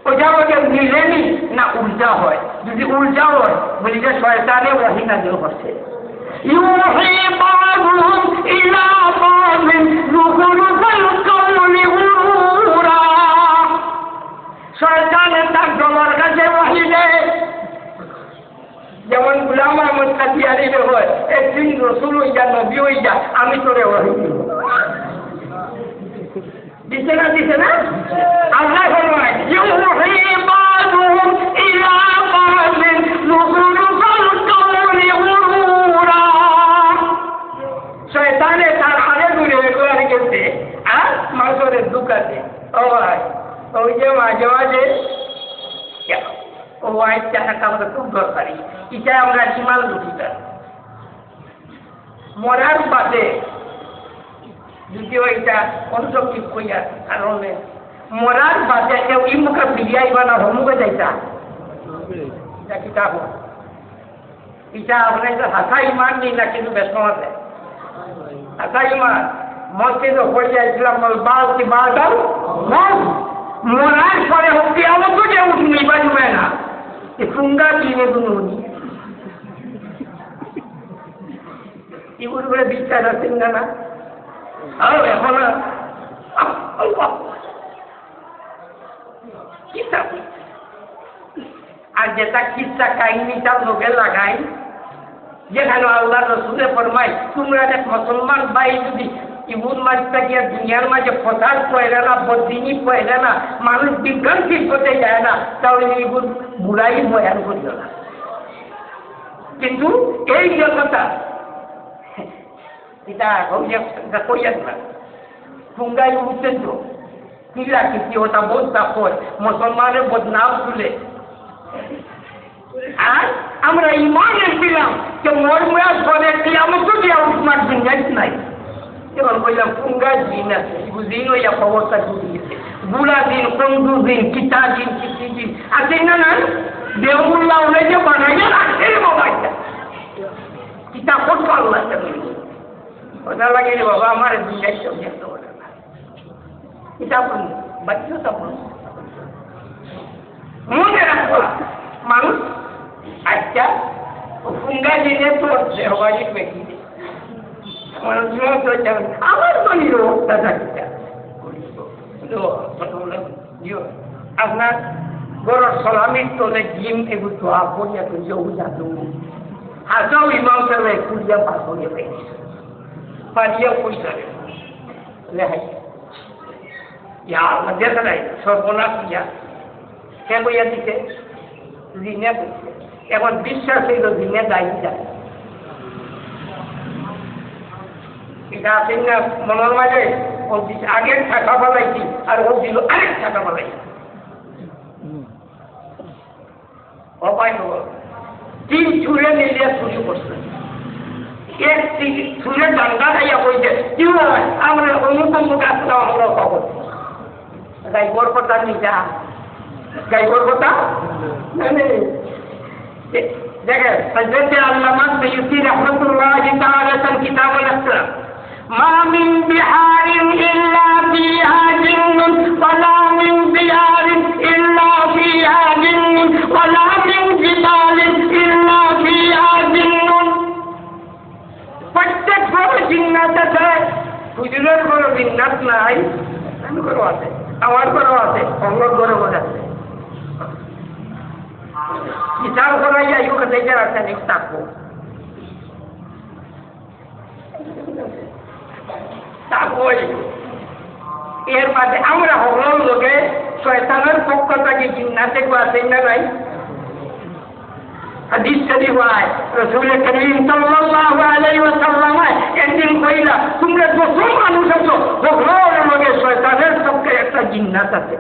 ওইটা ওকে মিলেনি না উল্টা হয়। যদি উল্টা হয় বলি যে শয়তানে ওহী নাযিল করছে। ইউহি বাযুহুম ইলা বাযিন যুখরুফাল কাওলি গুরুরা, শয়তানে তার দলের কাছে ওহী দেয়। যেমন গোলাম আহমদ কাদিয়ানী হয়, একদিন রাসূল হইয়া নবী হইয়া আমি তোরে ওহী দিব। দিছে না দিছে না? আল্লাহ ফরমায় ইউহি বাযুহুম ইলা বাযিন যুখরুফাল কাওলি গুরুরা, শয়তানে তার আগে দূরে করে গেছে আর মানুষের দুঃখাতে। ও ভাই, ওই যে মাঝে মাঝে ও আইটা থাকা আমাদের খুব দরকারি। এটা আমরা সীমাল দুটিটা মরার বাদে যদি ওইটা কনস্ট্রাকটিভ কইয়া কারণে মরার বাদে কেউ ই মুখে ফিরিয়াইবা না হমুকে যাইতা এটা কিতাব এটা আপনার হাসা ইমান নেই না, কিন্তু ব্যস্ত আছে হাসা ইমান। মসজিদ পড়িয়া ইসলাম বাল কি বাল দাও মরার পরে হচ্ছে আমার তো যে উঠনি বাজবে না, সুন্দর কিনে দুনি এগুলো করে বিশ্বাস আছেন না এখন আর যেটা কিচ্ছা কাহিনীটা লোকে লাগাই যেখানে আল্লাহ রসুলে ফরমাই তোমরা এক মুসলমান ভাই যদি ইবুন মাঝটা গিয়ে দুনিয়ার মাঝে ফসাদ পয়লে না বদিনী পয়লে না মানুষ বিভ্রান্তি হতে যায় না তাহলে ইবুন বুড়াই বয়ান করিও না কিন্তু এই যে কথা এটা কইয়ান না ঠুঙ্গাই উঠতেন তো কিলা কিছু ওটা বলতা হয় মুসলমানের বদনাম তুলে আর আমরা ইমান এসেছিলাম যে মরমুয়া ধরে কিয়ামত দিয়া উঠমার গুঞ্জাইশ নাই এবার বললাম পুঙ্গা দিন আছে দিন ওই অবস্থা ঢুকে গেছে বুড়া দিন কন্দু দিন কিতা দিন কিতি দিন আছে না না দেবুল্লাহ ওই যে বানাইয়া রাখছে মোবাইলটা কিতা করতো আল্লাহ ওটা লাগে রে বাবা আমার গুঞ্জাইশ ব্যক্ত করে না কিতা বলুন বাচ্চাটা বলুন মনে রাখবা মানুষ আচ্ছা পুঙ্গা দিনে তো দেহবাজিক ব্যক্তি আমার মনের অবস্থা থাকছে আপনার গরর সলামির তোলে জিম এগুলো তো আপনি এখন যৌজা তুমি হাজাও ইমাম সাহেব কুড়িয়া পাস হয়ে পেয়েছে পারিয়া পয়সা লেহাই দেখা নাই সর্বনাশ ইয়া কে বইয়া দিতে ঋণে দিচ্ছে এখন বিশ্বাস হইল ঋণে দায়ী যায় এটা আছেন না মনের মাঝে ও আগের টাকা পালাইছি আর ও দিল আরেক টাকা পালাইছি অপায় হল তিন চুলে নিলে চুরি করছে এক চুলের ডান্ডা খাইয়া কইছে কি আমরা অমুক অমুক আসলাম আমরা খবর গাইবর কথা নিতা গাইবর কথা দেখেন হযরত আল্লামা সাইয়্যিদি রাহমাতুল্লাহি তাআলা তার কিতাবুল আসরার ما من بحار إلا فيها جن ولا من بحار إلا فيها جن ولا من جبال إلا فيها جن প্রত্যেক বড় জিন্নাত আছে হুজুরের বড় জিন্নাত নাই আমি বড় আছে আমার বড় আছে অঙ্গর বড় বড় আছে কিতাব করাইয়া ইউ কথা যারা আছে নিস্তাকো এর মাঝে আমরা হল লোকে শয়তানের পক্ষ থেকে জিন্নাতে আছেন না নাই হাদিস শরীফ হয় রাসূল করিম সাল্লাল্লাহু আলাইহি ওয়াসাল্লাম একদিন কইলা তোমরা যত মানুষ আছো হল লোকে শয়তানের পক্ষে একটা জিন্নাত আছে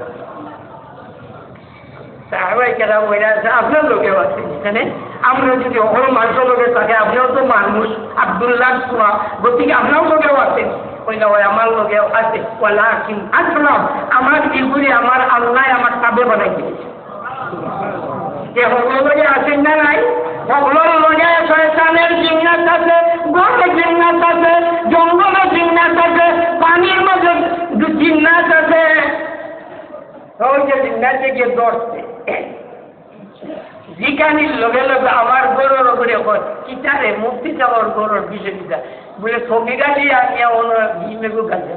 সাহাবায়ে কেরাম বলেন আপনার লোকে আছে এখানে আমরা যদি হল মানুষের লোকে থাকে আপনিও তো মানুষ আব্দুল্লাহ সুয়া গতিকে আপনার লোকেও আছেন কইলা ওই আমার লোকে আছে ওয়ালাকিন আসলাম আমার জীবনে আমার আল্লাহ আমার কাবে বানাই দিয়েছে যে হগল লোকে আছেন না নাই হগল লোকে শয়তানের জিন্নাত আছে গড়ে জিন্নাত আছে জঙ্গলে জিন্নাত আছে পানির মধ্যে জিন্নাত আছে ওই যে জিন্নাতে গিয়ে দৌড়ছে জিকানির লগে লগে আমার গরুর ওপরে কিতারে মুক্তি যাওয়ার গরুর বিষয় কিতা বলে ছবি গালি আনিয়া ওনার ভিমেগু গালি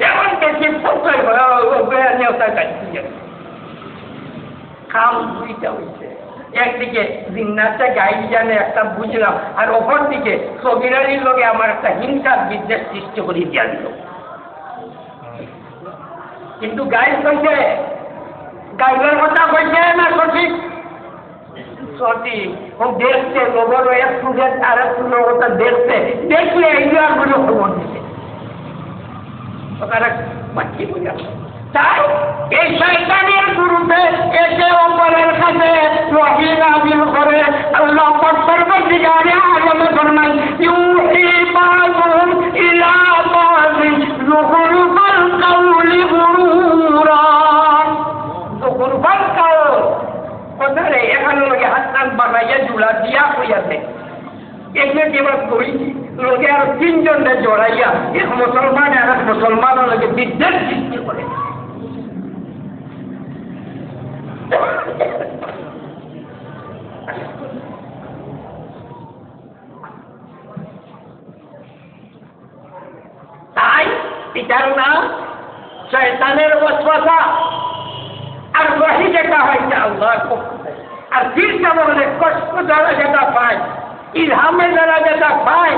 এমন বেশি ফসল নেওতা গালি খাম দুইটা হয়েছে একদিকে জিন্নাতটা গাই জানে একটা বুঝলাম আর অপর দিকে ছবিরালির লগে আমার একটা হিংসার বিদ্বেষ সৃষ্টি করে দিয়া দিল কিন্তু গাই কইছে গাইবের কথা কইছে না সঠিক সঠিক ও দেখছে লোকের এক সুযোগ আর এক কথা দেখছে দেখলে এইগুলো আর কোনো খবর দিচ্ছে ওখানে বাকি বুঝা তাই এই শয়তানের বিরুদ্ধে এসে অপরের কাছে ওহী নাযিল করে আল্লাহ পাক পরবর্তীকালে আয়াতে ফরমান ইউহি বাযুহুম ইলা বাযিন যুখরুফাল কাউলি গুরুরা যুখরুফাল কাউল কোথায় এখানে লোকে হাত বানাইয়া জুলা দিয়া হইয়াছে এগুলো যেবার করেছি লোকে আর তিনজনে জড়াইয়া এক মুসলমান আর এক মুসলমানের লোকে বিদ্বেষ সৃষ্টি করে এটার নাম শয়তানের ওয়াসওয়াসা। আর ওয়াহি যেটা হয় এটা আল্লাহর পক্ষ থেকে। আর ফিরকা বলে কষ্ট দ্বারা যেটা পায়, ইলহামের দ্বারা যেটা পায়,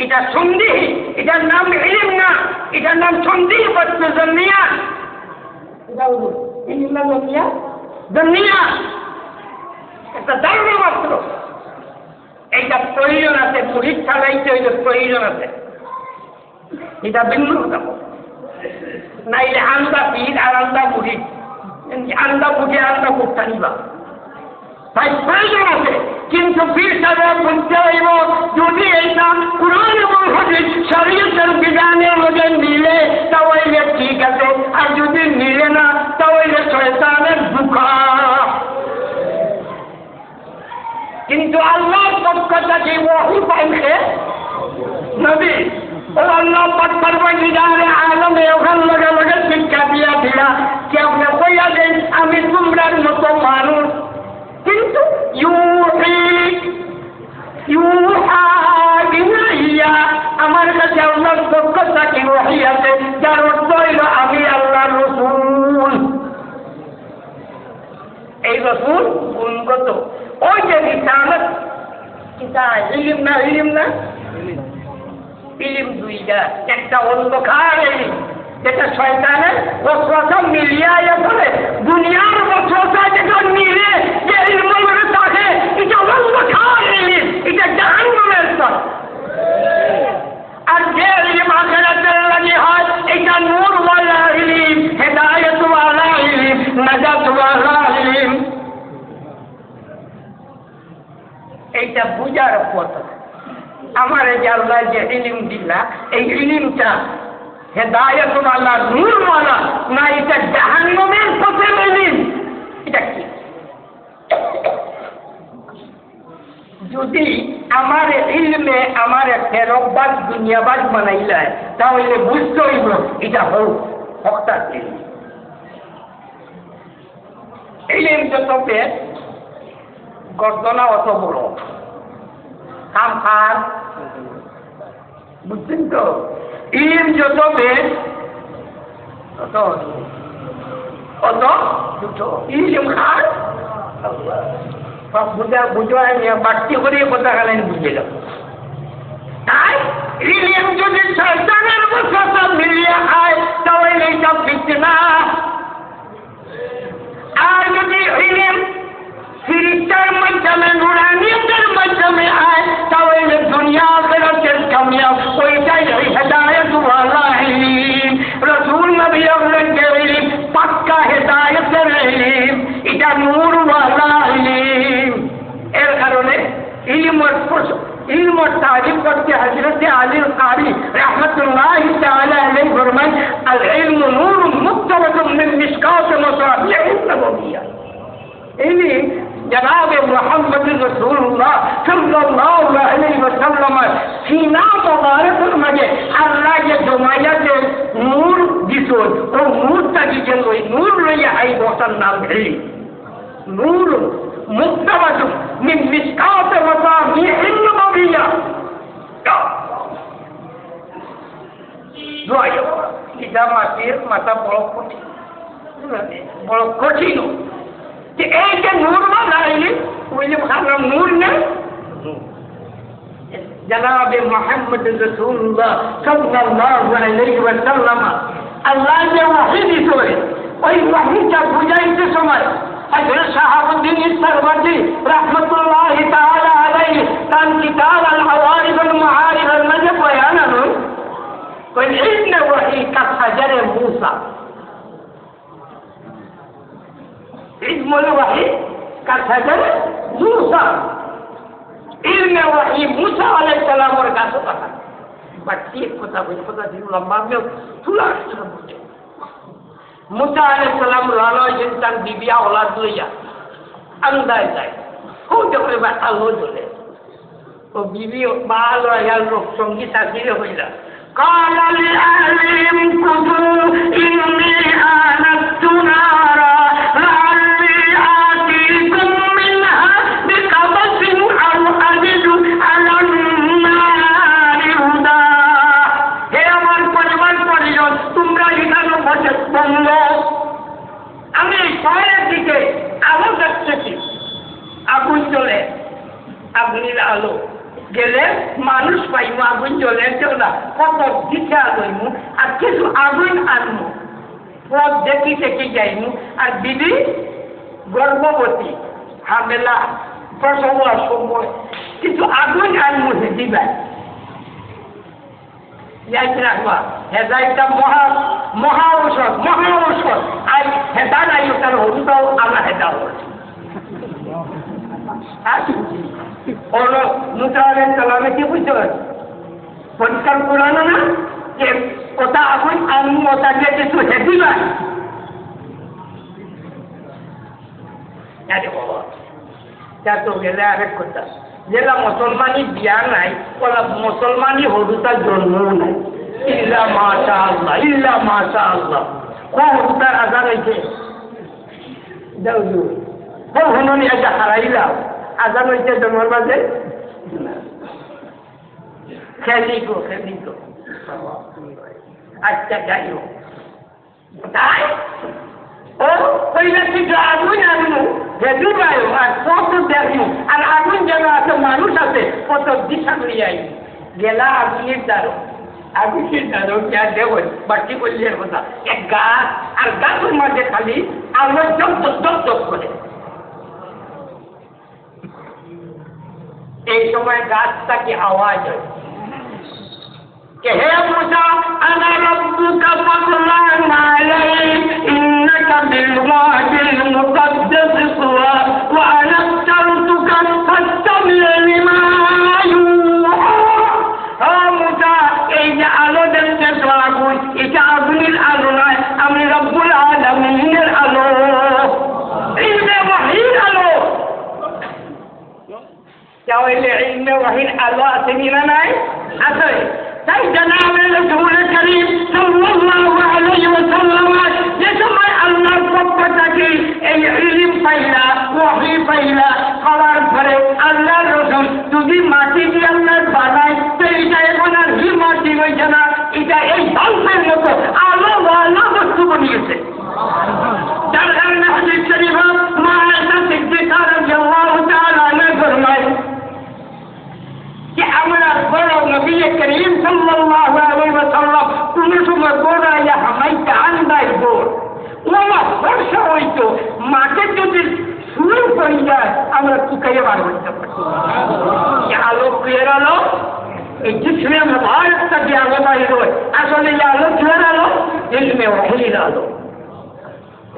এটা সন্দেহ। এটার নাম ইলম না, এটার নাম সন্দেহ বস্তু জন্মিয়া। ইলম না জন্মিয়া, জন্মিয়া একটা ধারণা মাত্র। এইটা প্রয়োজন আছে, মুড়িদ ছাড়াইতে হইলে প্রয়োজন আছে, এটা ভিন্ন কথা। নাইলে আন্দা পীর আর আন্দা মুড়িদ, আন্দা বুঝে আন্দা করতে নিবা, তাই প্রয়োজন আছে। কিন্তু পীর সাহেব বলতে হইব যদি এইটা কুরআন এবং হাদিস শরীয়তের বিধানের মধ্যে মিলে তাহলে ঠিক আছে, আর যদি মিলে না তাহলে শয়তানের ধোঁকা। কিন্তু আল্লাহর পক্ষ থেকে ওহী পাইছে নবী ও আল্লাহ পাক পরওয়ারদিগারে আলমে ওখান লগে লগে শিক্ষা দিয়া দিলা যে আপনি কইয়া দেন আমি তোমরার মতো মানুষ। কিন্তু আমার কাছে আল্লাহর পক্ষ থেকে ওহী আছে, যার অর্থ হইল আমি আল্লাহর রাসূল। এই রাসূল গুণগত। ওই যে রিসালাত, এটা ইলম না, ইলম না, ইলম দুইটা। একটা অন্ধকার ইলম যেটা শয়তানের ওয়াসওয়াসা মিলিয়ে আসলে দুনিয়ার ওয়াসওয়াসা যেটা মিলে যে ইলমের থাকে, এটা অন্ধকার ইলম, এটা জাহান্নামের পথ। আর যে ইলম আখিরাতের লাগি হয় এটা নূর ওয়ালা ইলম, হেদায়েত ওয়ালা ইলম, নাজাত ওয়ালা ইলম। এইটা বুঝার পথ। আমার এই যে আল্লাহ যে ইলম দিলা, এই ইলমটা হেদায়েত ওয়ালা নূর ওয়ালা না এটা জাহান্নামের পথের ইলম? এটা কি? যদি আমার ইলমে আমার ফেরকবাজ দুনিয়াবাজ বানাইলে তাহলে বুঝতে হইব এটা হোক হকটার ইলম। ইলম যত পেট গর্দনা অত বড়, কাম খান, বুঝছেন তো? ইলম যত বেশ অত অত দুটো ইলম খান সব বুঝায় নিয়ে বাড়তি করে কথা গেলেন বুঝে গেল। তাই ইলম যদি শয়তানের ওয়াসওয়াসা মিলিয়ে খায় তাহলে এইটা ফিতনা। আর যদি ইলম ফিরিস্তার মাধ্যমে নুরানিয়তের মাধ্যমে আয় তাহলে দুনিয়া আখিরাতের কামিয়াব। ওইটাই হেদায়েত ওয়ালা ইলম। রাসূল নবী বলেন যে ইলম পাক্কা হেদায়েতের ইলম, এটা নূর ওয়ালা ইলম। এর কারণে ইলমের তারিফ করতে হযরত আলী কারি রাহমাতুল্লাহ তাআলা আলাইহি ফরমান আল ইলমু নূরুন মুক্তাবাতুন মিন মিশকাত মাসাবিহ নববিয়্যাহ। ইলম जनाब मोहम्मद रसूलुल्लाह सल्लल्लाहु अलैहि वसल्लम सीना मुबारक मजे अल्लाह के जमाया के नूर दिसो ओ नूर तक के लोई नूर लई आई बोतन नाम है नूर मुक्तबत मिन मिशकात मसाबिह नबविया दुआया इदा मातिर माता बड़ कठिन कि एक नूर वाला इल्म इल्म का नाम नूर ने जनाब मोहम्मद रसूलुल्लाह सल्लल्लाहु अलैहि वसल्लम अल्लाह ने वही दी सोए ওই ওয়াহিটা বুঝাইতে সময় হযরত শাহাবুদ্দিন ইসরাবর্দী রাহমাতুল্লাহি তাআলা আলাইহি তার কিতাব আল আওয়ারিব আল মুআরিব এর মধ্যে বয়ান আনো কোন ইলম ওয়াহি কা হাজারে মুসা علم الوحي كالحجر موسى علم الوحي موسى عليه السلام और का तो पता बच्ची पता दिन लंबा में थोड़ा मूसा अलैहि सलाम लानो जिनतन बिबिया औलाद लिया अंदर जाए हो जब बात हो जोले तो बीबी बाल और यार लोग संगी साथी होइला قال لأهلهم كثوا إني آنست نارا لعلي آتيكم منها بقبس أو أجد على النار هدى হে আমার পরিবার পরিজন জ্বলে আগুনের আলো গেলে মানুষ পাইমু আগুন জ্বলে না কত দিশা লইমু আর কিছু আগুন আনমু পথ দেখি দেখি যাইমু আর দিদি গর্ভবতী হামেলা প্রসব সময় কিছু আগুন আনমু হে দিবাই যাইতে রাখবা হেদা একটা মহা ঔষধ আর হেদা নাই তার হরুটাও আমরা হেদা হল মুসালামে কি বুঝতে পারছি পরিষ্কার করানো না যে ওটা আগুন আনমু ওটাকে কিছু হেদি নাই বাবা যা তো গেলে আরেক কথা যেটা মুসলমানি বিয়া নাই ওরা মুসলমানি হরুতার জন্মও নাই ইল্লা মাশা আল্লাহ হরুতার আজার হয়েছে হনুনি একটা হারাইলাম আজান হয়েছে জন্মর মাঝে খেলি গো আচ্ছা যাই হোক তাই ও কইলে কিছু আগুন আনমু হেঁটু পাই আর কত দেখি আর আগুন যেন আছে মানুষ আছে কত দিশা লইয়াই গেলা আগুনের দ্বারো যা দেব বাকি বললেন কথা এক গাছ আর গাছের মাঝে খালি আলো জপ করে এই সময় গাছটাকে আওয়াজ হয় कि हे मूसा अना रब्बुका फखलान अलैहि इन्नका बिलवादिल मुक़द्दस तुवा व अना अख्तरतुका फस्तमि लिमा यूहा ও মুসা এই যে আলো দেখতে তো আগুন এটা আগুনের আলো নয় আমি রব্বুল আলামিনের আলো ইলমে ওয়াহির আলো তাহলে ইলমে ওয়াহির আলো আছে না নাই আছে তাই জানাবে রাসূল করিম সাল্লাল্লাহু আলাইহি ওয়াসাল্লাম যে সময় আল্লাহর পক্ষ থেকে এই ইলম পাইলা ওহী পাইলা খাওয়ার পরে আল্লাহর রাসূল যদি মাটি দিয়ে আল্লাহ বানায় তো এটা এখন আর হি মাটি হইছে না এটা এই ধ্বংসের মতো আলো বস্তু বানিয়েছে যার কারণে হাদিস শরীফ মা আয়েশা সিদ্দিকা রাদিয়াল্লাহু তাআলা আনহা ফরমায় कि हमारा बड़ा नबी करीम सल्लल्लाहु अलैहि वसल्लम কোন সময় বড় या हमाई जान दाई बोल ওলা বর্ষা হইতো মাঠে যদি শুরু হয়ে যায় আমরা চুকাইয়ে বার হইতে পারি আলো ক্লিয়ার আলো এই জিসমে মুবারকটা যে আলো বাইর হয় আসলে এই আলো ক্লিয়ার আলো ইলমে ওয়াহির আলো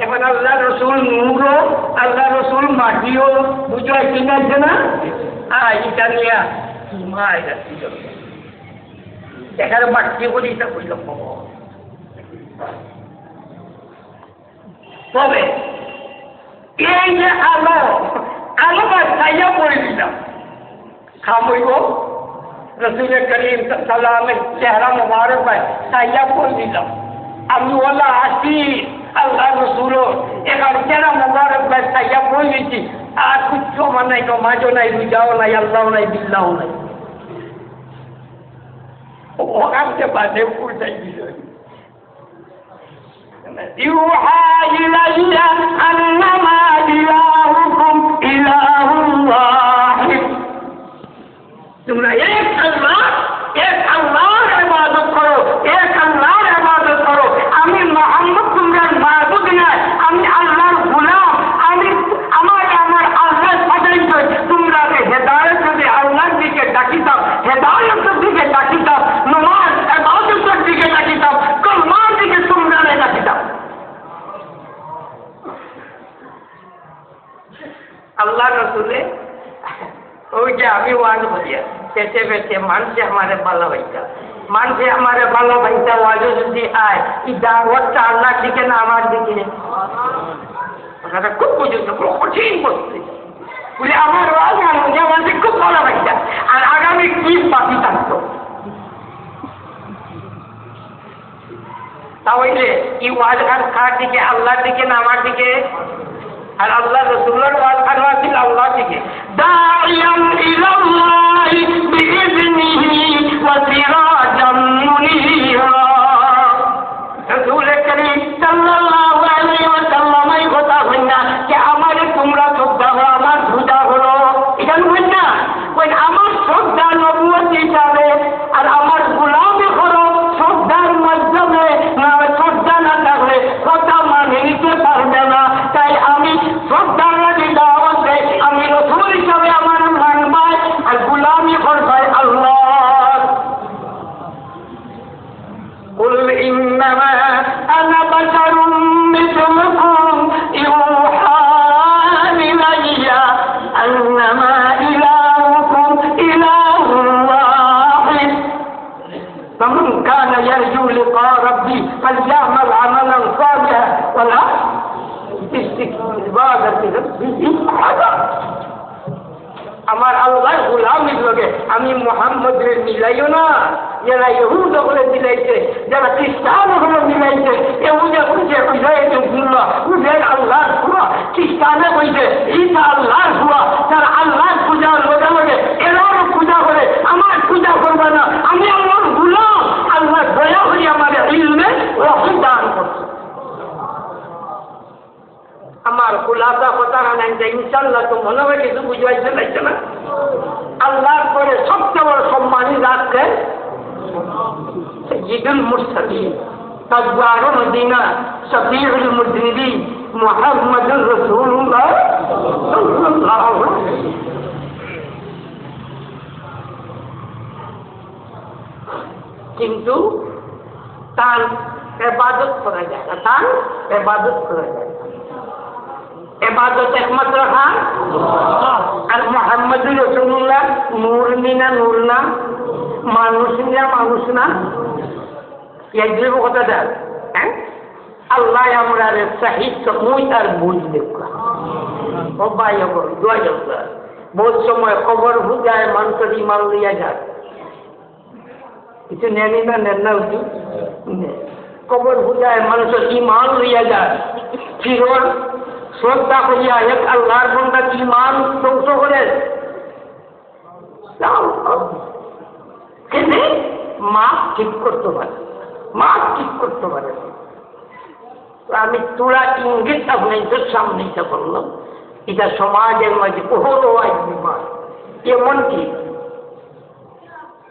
এখন আল্লাহ রসুল নূরও আল্লাহ রসুল মাটিও বুঝাই কিনাছে না এটা নিয়ে দেখার বাড়তি বলিটা বলল তবে এই যে আলো ছাইয়া পড়ে দিলাম খামইব রসুল করিম সালামের চেহারা মোবারক হয় ছাইয়া পড়ে দিলাম আমি ওলা আসি আল্লাহ রসুল এবার চেহারা মোবারক হয় ছাইয়া পড়ে দিচ্ছি আর কুচ্ছো নাই নমাজও নাই রুজাও নাই আল্লাহ নাই বিল্লাহ নাই ওখানে বাদে পড়াই বিষয় ইউহা ইলাইয়া আন্নামা ইলাহুকুম ইলাহুন ওয়াহিদ তোমরা এক আল্লাহর ইবাদত করো আমি মুহাম্মদ তোমার মাবুদ না আমি আল্লাহর গোলাম আমি আমার আল্লাহ সাজাইছো তোমরা হেদায়েত যদি আল্লাহর দিকে ডাকিতাম হেদায়েতের দিকে ডাকিতাম নামাজ ইবাদতের দিকে ডাকিতাম কলমার দিকে তোমরা ডাকিতাম আল্লাহ রসুলে ওই যে আমি ওয়াজ বলিয়া পেটে পেটে মানুষে আমারে ভালো ভাইটা ওয়াজ যদি আয় এই দাওয়াতটা আল্লাহর দিকে না আমার দিকে কথাটা খুব পর্যন্ত খুব কঠিন করছে বলে আমার ওয়াজ আমাদের খুব ভালো ভাইটা আর আগামী কি বাকি থাকতো তাহলে এই ওয়াজ কার দিকে আল্লাহর দিকে না আমার দিকে আর আল্লাহ রসুলের ওয়াজ খাওয়া ছিল আল্লাহর দিকে দাইয়ান ইলাল্লাহি বিইذনিহি ওয়া সিরাজাম মুনীরা রাসূল করিম সাল্লাল্লাহু আলাইহি ওয়াসাল্লাম এই কথা বললেন যে আমারে তোমরা শ্রদ্ধা করো আমার পূজা করো فليعمل عملا صالحا ولا يشرك بعبادة ربه أحدا আমার আল্লাহর গোলামের লগে আমি মুহাম্মদের মিলাইও না যারা ইহুদ হলে মিলাইছে যারা খ্রিস্টান হলে মিলাইছে ইহুদে কইছে উজাইরুল্লাহ উজাইর আল্লাহর খুয়া খ্রিস্টানে কইছে ঈসা আল্লাহর খুয়া যারা আল্লাহর পূজা লগে লগে এরাও পূজা করে আমার পূজা করবে না আমি আল্লাহর গোলাম আল্লাহ দয়া করে আমার ইলমে রহম দান করছে আমার খুলাসা কথা নাই যে ইনশাল্লাহ তো মনে হয় কিছু বুঝাইছে লাগছে না আল্লাহর পরে সবচেয়ে বড় সম্মানী রাখছে সৈয়দুল মুরসালিন তাজদার মদিনা শফিউল মুজনিবিন মুহাম্মদুর রাসূলুল্লাহ সাল্লাল্লাহু আলাইহি কিন্তু তার ইবাদত করা যায় না তার ইবাদত করা যায় ইবাদত একমাত্র খান আর মুহাম্মদুর রাসূলুল্লাহ নূর না নূর না মানুষ না এই দুই কথা দেন হ্যাঁ আল্লাহ আমরা সাহিত্য মুই আর বুঝ দেখা ও ভাই দোয়া যাবে বহুত সময় খবর বুঝায় মানুষের ইমান লইয়া যায় কিছু নেনি না নেন না উঠি খবর বুঝায় মানুষের ইমান লইয়া যায় ফিরোর শ্রদ্ধা করিয়া এক আল্লাহর বন্দা ইমান ধ্বংস করে কিন্তু মা ঠিক করতে পারে আমি তোরা ইঙ্গিত আপনাদের সামনে করলাম এটা সমাজের মাঝে বহু বিমান এমনকি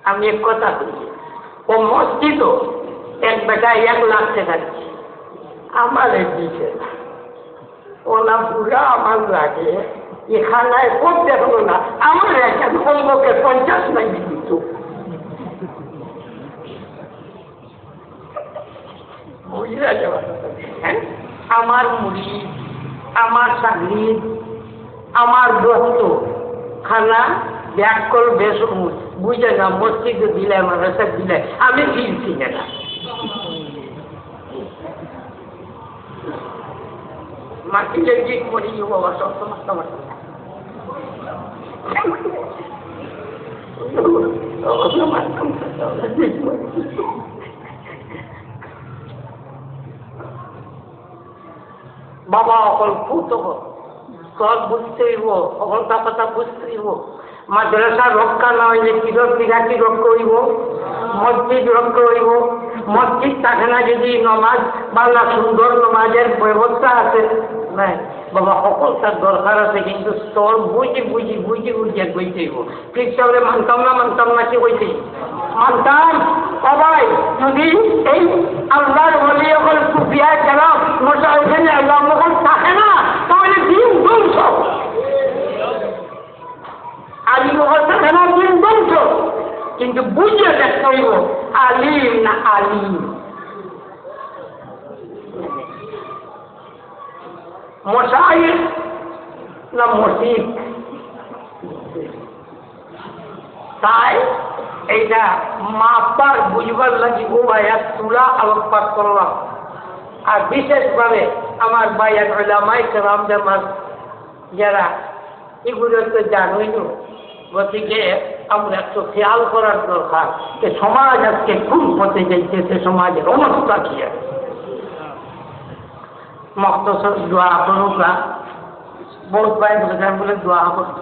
আমি এক কথা করি ও মসজিদও এক বেটা 1 লাখ টাকা দিচ্ছে আমার দিচ্ছে ওনা পুরা আমার লাগে এখানে করতে হলো না আমার একটা কমপক্ষে 50 নাই দিত বুঝলা যাওয়া হ্যাঁ আমার মুড়ি আমার সাগরিদ আমার বস্তু খানা ব্যাগ কর বেশ বুঝে না মসজিদে দিলে মাদ্রাসা দিলে আমি ফিরছি না মাটি লেগে মরি বাবা সব সমস্ত বাবা অকল ফুট সব বুঝতে হইব অকলতা কথা বুঝতে হইব মাদ্রাসা রক্ষা না হইলে কিরক বিঘাটি রক্ষা হইব মসজিদ রক্ষা হইব মসজিদ থাকে না যদি নমাজ বাংলা সুন্দর নমাজের ব্যবস্থা আছে নাই বাবা সকলটার দরকার আছে কিন্তু স্তর বুঝি গইতে হইব ঠিক তাহলে মানতাম না কি হইতে মানতাম সবাই যদি এই আল্লাহর ওলি সকল সুফিয়া গেলাম মশা ওইখানে আল্লাহ মকল থাকে না তাহলে দিন ধ্বংস আলী মহল থাকে না দিন ধ্বংস কিন্তু বুঝে দেখতে হইব আলিম না আলিম মশাইখ না মসজিদ তাই এইটা মাপার বুঝবার লাগি ও ভাইয়া তুলা আলোকপাত করলাম আর বিশেষভাবে আমার ভাইয়া ওলামায়ে কেরামদের যারা এগুলো তো জানোই না গতিকে আমরা একটু খেয়াল করার দরকার যে সমাজ আজকে কোন পথে যাইতেছে সমাজের অবস্থা কি আছে মক্তসর দোয়া করুকা বহুত ভাই বলে দোয়া করত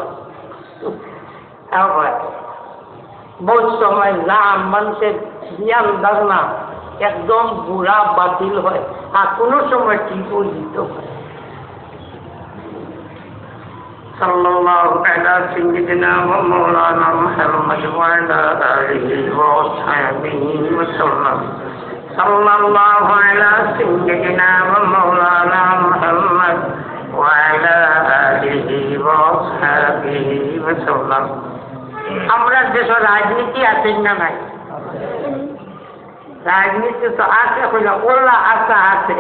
বহুত সময় নাম মানুষের জ্ঞান ধারণা একদম বুড়া বাতিল হয় আর কোনো সময় ঠিকও দিত হয় সাল্লাল্লাহু আলা সাইয়্যিদিনা ওয়া মাওলানা মুহাম্মদ ওয়া আলা আলিহি ওয়া আসহাবিহি ওয়া সাল্লাম সাল্লাল্লাহু আলা সাইয়্যিদিনা ওয়া মাওলানা মুহাম্মদ ওয়া আলা আলিহি ওয়া আসহাবিহি ওয়া সাল্লাম আমরা দেশের রাজনীতি আছে না ভাই রাজনীতি তো আছে কইলা ওলা আশা আছে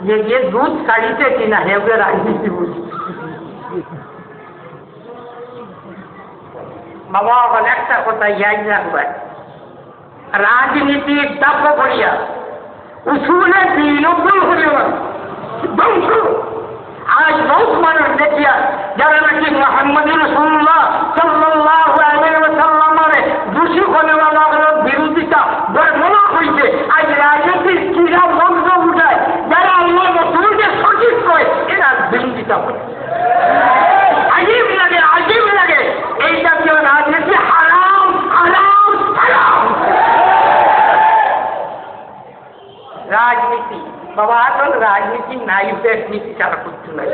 যে দুধ ছাড়িতে কিনা হেবে রাজনীতি বুঝি বাবা বলে একটা কথা ইয়াদ রাখবেন রাজনীতির দাপ করিয়া উসুলে দিন ভুল হয়ে গেল ধ্বংস। আজ বহুত মানুষ দেখিয়া যারা নাকি মোহাম্মদ রাসূলুল্লাহ সাল্লাল্লাহু আলাইহি ওয়াসাল্লামের দোষী খলিফার বিরোধিতা বর্ণনা হইছে, আজ রাজনীতির ক্রীড়া মন্ত্র উঠায় যারা আল্লাহ রাসূলকে সঠিক কয় এরা বিরোধিতা করে। আজিব লাগে এই জাতীয় রাজনীতি হারাম হারাম হারাম। রাজনীতি বাবা আসল রাজনীতি নাই, পেট নীতি ছাড়া করতে নাই।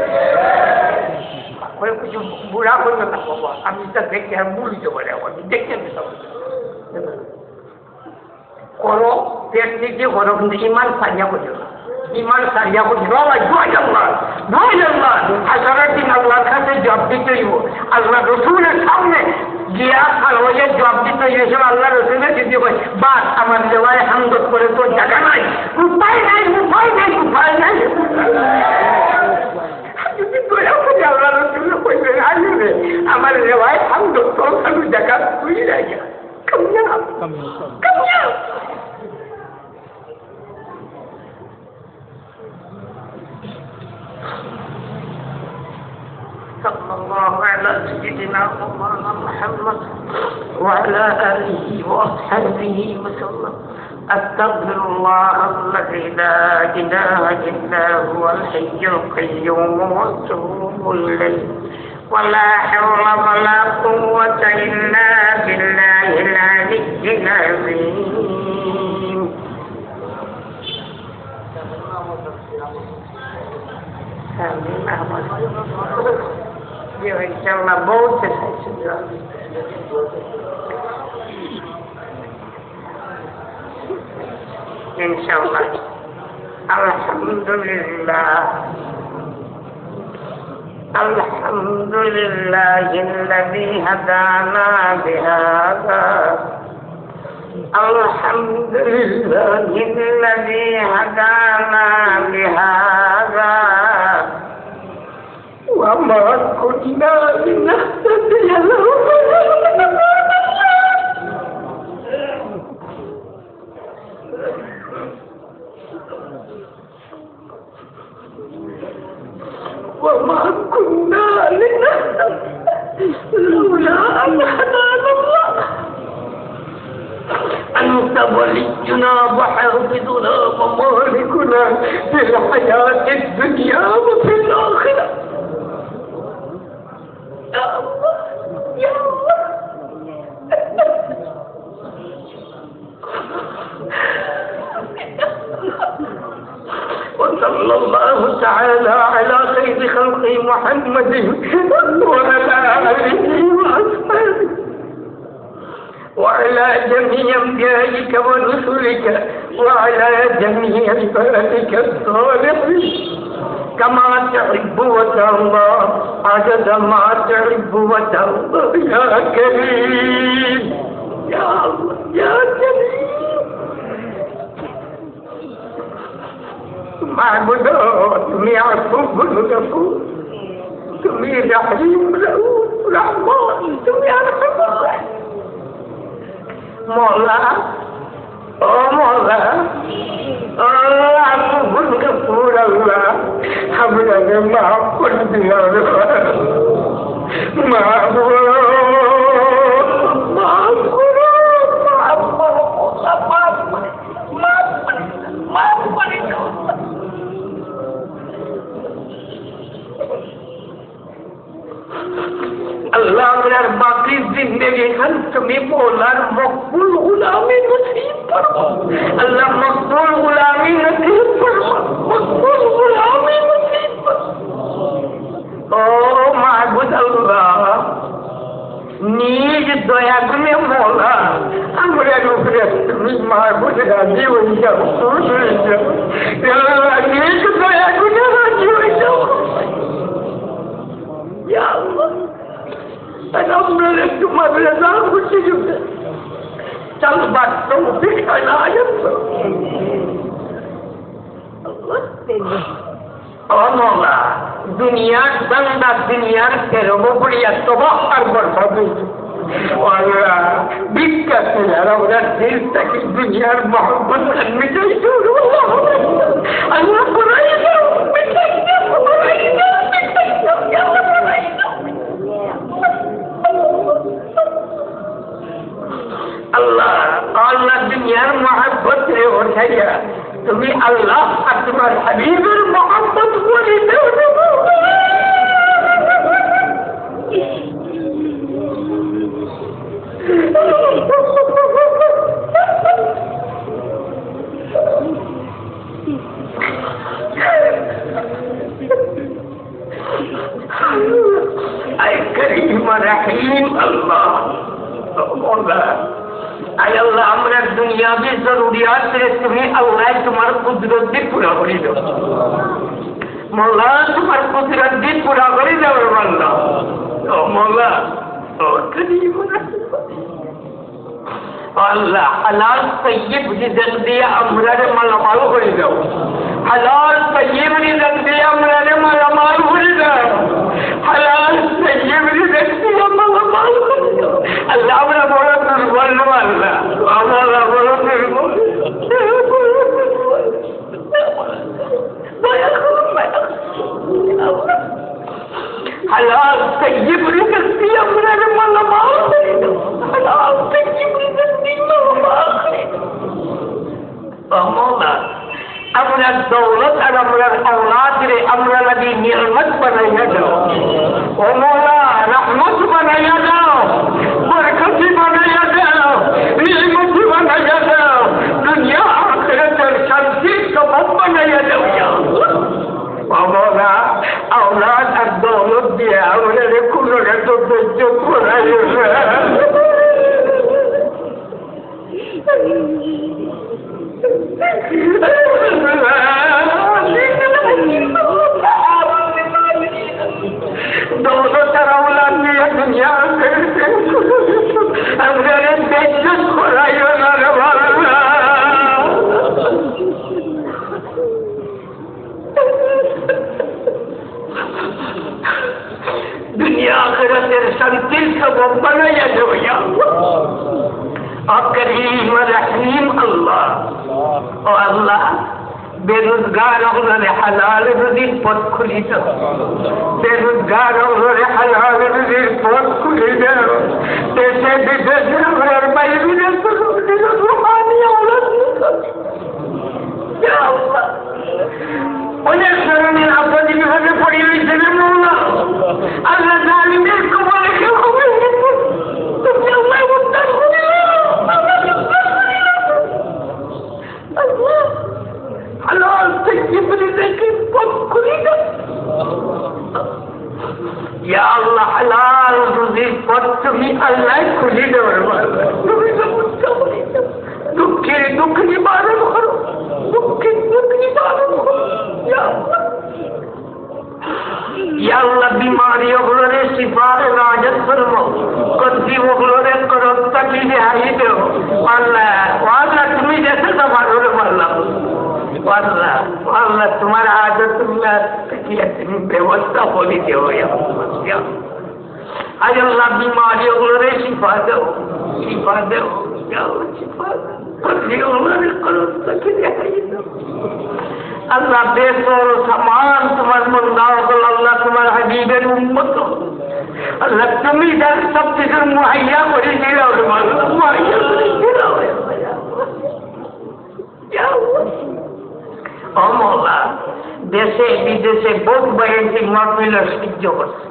কিছু বুড়া করবে না বাবা, আমি তা দেখে আর বলিতে পারি আমার দেখে করো পেট নীতি করো, কিন্তু ইমান সারিয়া করছো না, ইমান সারিয়া করছো আসার দিন আল্লাহর কাছে জব দিতে হইব। আল্লাহ রসুলের সামনে গিয়া খালওয়াজে জব দিতে হইবে। আল্লাহ রসুলের যদি হয় বাস আমার দেওয়ায় হামদত করে তোর জায়গা নাই, উপায় নাই উপায় নাই উপায় নাই। যদি দয়া করে আল্লাহ রসুল কইবে আসবে আমার দেওয়ায় হামদত তোর খালু জায়গা তুই রাখা কামিয়া। صلى الله على سيدنا مولانا محمد وعلى آله وأصحابه وسلم. أستغفر الله الذي لا إله إلا هو الحي القيوم وأتوب إليه ولا حول ولا قوة إلا بالله العلي العظيم. ये इंशाअल्लाह बहुत से इंशाअल्लाह अल्हम्दुलिल्लाह الذي هدانا بهذا الحمد لله الذي هدانا بهذا وما كنا لنهتدي لولا وما كنا لنهتدي لولا أن هدانا الله. أنت ولينا وحافظنا ومالكنا في الحياة الدنيا وفي الآخرة. يا الله يا الله. وصلى الله تعالى على خير خلق محمد وعلى آله وأصحابه وعلى جميع أنبيائك ورسلك وعلى جميع عبادك الصالحين كما تحب وترضى عدد ما تحب وترضى يا كريم يا الله يا كريم. معبود তুমি আফুল গফুর, তুমি রহিম রউফ রহমান, তুমি আরহাম মওলা ও মওলা ও আফুল গফুর আল্লাহ আমাকে মাফ করে দিও মাহবুব মাফ করো মাফ করো মাফ করে দাও। अल्लाह मेरा बाकी जिंदगी हर तुम्हें मौला मकबूल गुलामी नसीब फरमा। अल्लाह मकबूल गुलामी नसीब फरमा, मकबूल गुलामी नसीब फरमा। ओ माबूद अल्लाह নিজ দয়া গুণে মৌলা আমরা উপরে তুমি মাহবুদ রাজি হয়ে যাও, খুশ হয়ে যাও। নিজ দয়া গুণে রাজি হয়ে যাও। ইয়া আল্লাহ আমরা তোমার রাজা খুশি হবে চল বাদ তৌফিক ইনায়াত ও মওলা দুনিয়ার বান্দা দুনিয়ার তেরো বড়িয়া তবাহ আর বরবাদ আল্লাহ ভিক্ষা আমরা দিল থেকে দুনিয়ার মহব্বত মিটাই দেবো আল্লাহ করাই দাও মিটাই দেবো করাই দাও মিটাই দাও আল্লাহ করাই দাও আল্লাহ আল্লাহ দুনিয়ার মহব্বত রে ওঠাইয়া তুমি আল্লাহ আর তোমার হাবিবের মহব্বত করে দাও আয় করিম রহিম আল্লাহ আয় আল্লাহ আমরা দুনিয়াবি জরুরিয়াত তুমি আল্লাহ তোমার কুদরত দিয়ে পুরা করে দাও মৌলা তোমার কুদরত দিয়ে পুরা করে দাও আল্লাহ ও মৌলা ও করিম আল্লাহ হালাল তৈয়ব রিজক দিয়ে আমরা মালামাল করে দাও হালাল তৈয়ব রিজক দিয়ে আমরা মালামাল করে দাও হালাল তৈয়ব রিজক দিয়ে মালামাল করে দাও আল্লাহ আমরা বড় দুর্বল আল্লাহ আমরা বড় দুর্বল হালাল তৈয়ব রিজক দিয়ে আমরা মালামাল করে দাও হালাল তৈয়ব রিজক দিয়ে মালামাল করে দাও মওলা আমরা দৌলত আর আমরা औलाद রে আমরা লাগি নিয়ামত বানাইয়া দাও ও মওলা রহমত বানাইয়া দাও বরকত বানাইয়া দাও নিয়ামত বানাইয়া দাও দুনিয়া আখিরাতের শান্তি সবব বানাইয়া দাও ইয়া আল্লাহ ও মওলা औलाद আর দৌলত দিয়ে আমরা রে কোনো তো ধৈর্য করাইয়া दोनों तरह दुनिया दुनिया आखिरत शांति सबब बनाया जाओ करीम रहीम अल्लाह ओ अल्लाह बेरोजगार होने हलाल रुजिक पथ खुली दो बेरोजगार होने हलाल रुजिक पथ खुली दो देशे विदेशे हमारे भाई विदेश रूहानी औलाद या अल्लाह उन्हें शरण आपदी में पड़ी हुई जगह मौला अल्लाह जालिमें को बोले क्यों हुए तुम अल्लाह मुद्दा حلال تجيب رزق كل يا الله حلال رزق তুমি আল্লাহ খুলে দাও তুমি দুঃখের দুঃখ নিবারণ করো দুঃখের দুঃখ নিবারণ করো या अल्लाह बीमारी ओगलोरे शिफा राजत फरमाओ कद्दी ओगलोरे करत्ता की रिहाई दो अल्लाह अल्लाह তুমি जैसे दबा दो अल्लाह अल्लाह अल्लाह तुम्हारा आदत तुमला की व्यवस्था होनी चाहिए या आज अल्लाह बीमारी ओगलोरे शिफा दो या अल्लाह शिफा कद्दी ओगलोरे करत्ता की रिहाई दो अल्लाह बेसर समान तुम्हार बंदा अल्लाह तुम्हार हबीबेर उम्मत अल्लाह तुम्हें जब सब चीज मुहैया करे दिलाओ मुहैया करे दिलाओ या ओ मौला देशे विदेशे बहुत बड़ी महफिलेर सह्य करছে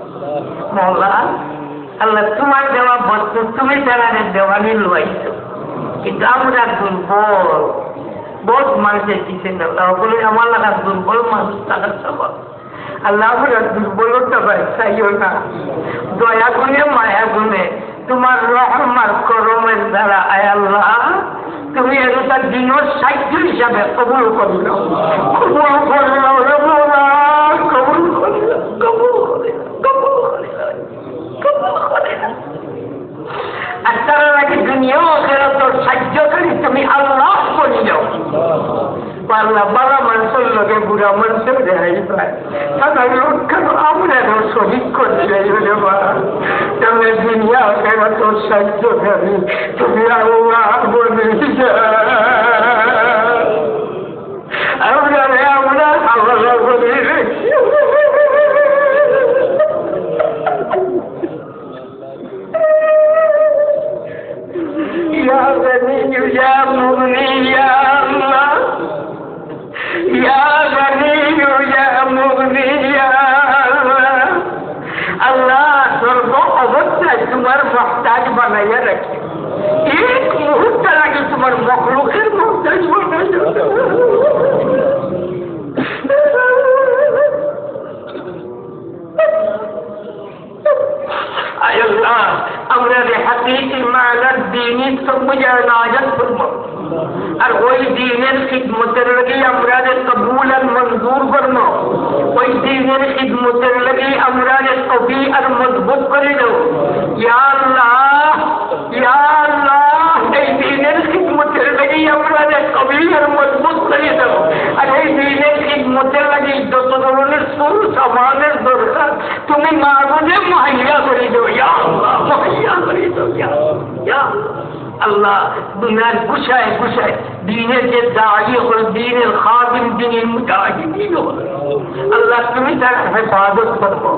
मौला अल्लाह तुम्हार देवा वस्तु तुम्हें जाना देवानी लुआइছো কিন্তু আমরা দুর্বল बहुत মানুষের দিচ্ছেন আল্লাহ বলে আমার লাগা দুর্বল মানুষ থাকার সবাব আল্লাহ বলে দুর্বলতা চাইও না দয়া গুণে মায়া গুণে তোমার রহমার করমের দ্বারা আয় আল্লাহ তুমি এটা দিনের সাহায্য হিসাবে কবুল করে নাও কবুল করে নাও রে মওলা কবুল করে নাও কবুল করে কবুল করে কবুল করে আর তারা নাকি দুনিয়া আখিরাতের সাহায্যকারী তুমি আল্লাহ বলে যাও পাল্লা বালা মানুষের লোকে বুড়া মানুষের দেখাই পায় সাধারণ লোক কেন আমরা শহীদ করতে তাহলে দুনিয়া কেন তোর সাহায্য করি তুমি আল্লাহ বলে আমরা আল্লাহ বলে يا غني يا مغني يا الله يا غني يا مغني يا الله الله সর্ব অবস্থায় তোমার মুহতাজ বানাইয়া রাখে এক মুহূর্ত লাগে তোমার মখলুকের মুহতাজ বানাইয়া আয় আল্লাহ আমরা হাকিকি মানার দ্বীনি সমঝা নাজাত ফরমাও আর ওই দ্বীনের খিদমতের লাগি আমরা কবুল আর মঞ্জুর ফরমাও ওই দ্বীনের খিদমতের লাগি আমরা কবি আর মজবুত করে দাও ইয়া আল্লাহ এই দ্বীনের খিদমতের লাগি আমরা কবি আর মজবুত করে দাও আর এই দ্বীনের খিদমতের লাগি যত ধরনের সুর সামানের দরকার তুমি মাগুনে মুহাইয়া করে দাও ইয়া আল্লাহ মুহাইয়া করে দাও ইয়া আল্লাহ দুনিয়ার গুছায় গুছায় দ্বীনের যে দাঈ হল দ্বীনের খাদিম দ্বীনের মুজাহিদিন হল আল্লাহ তুমি তার হেফাজত করবো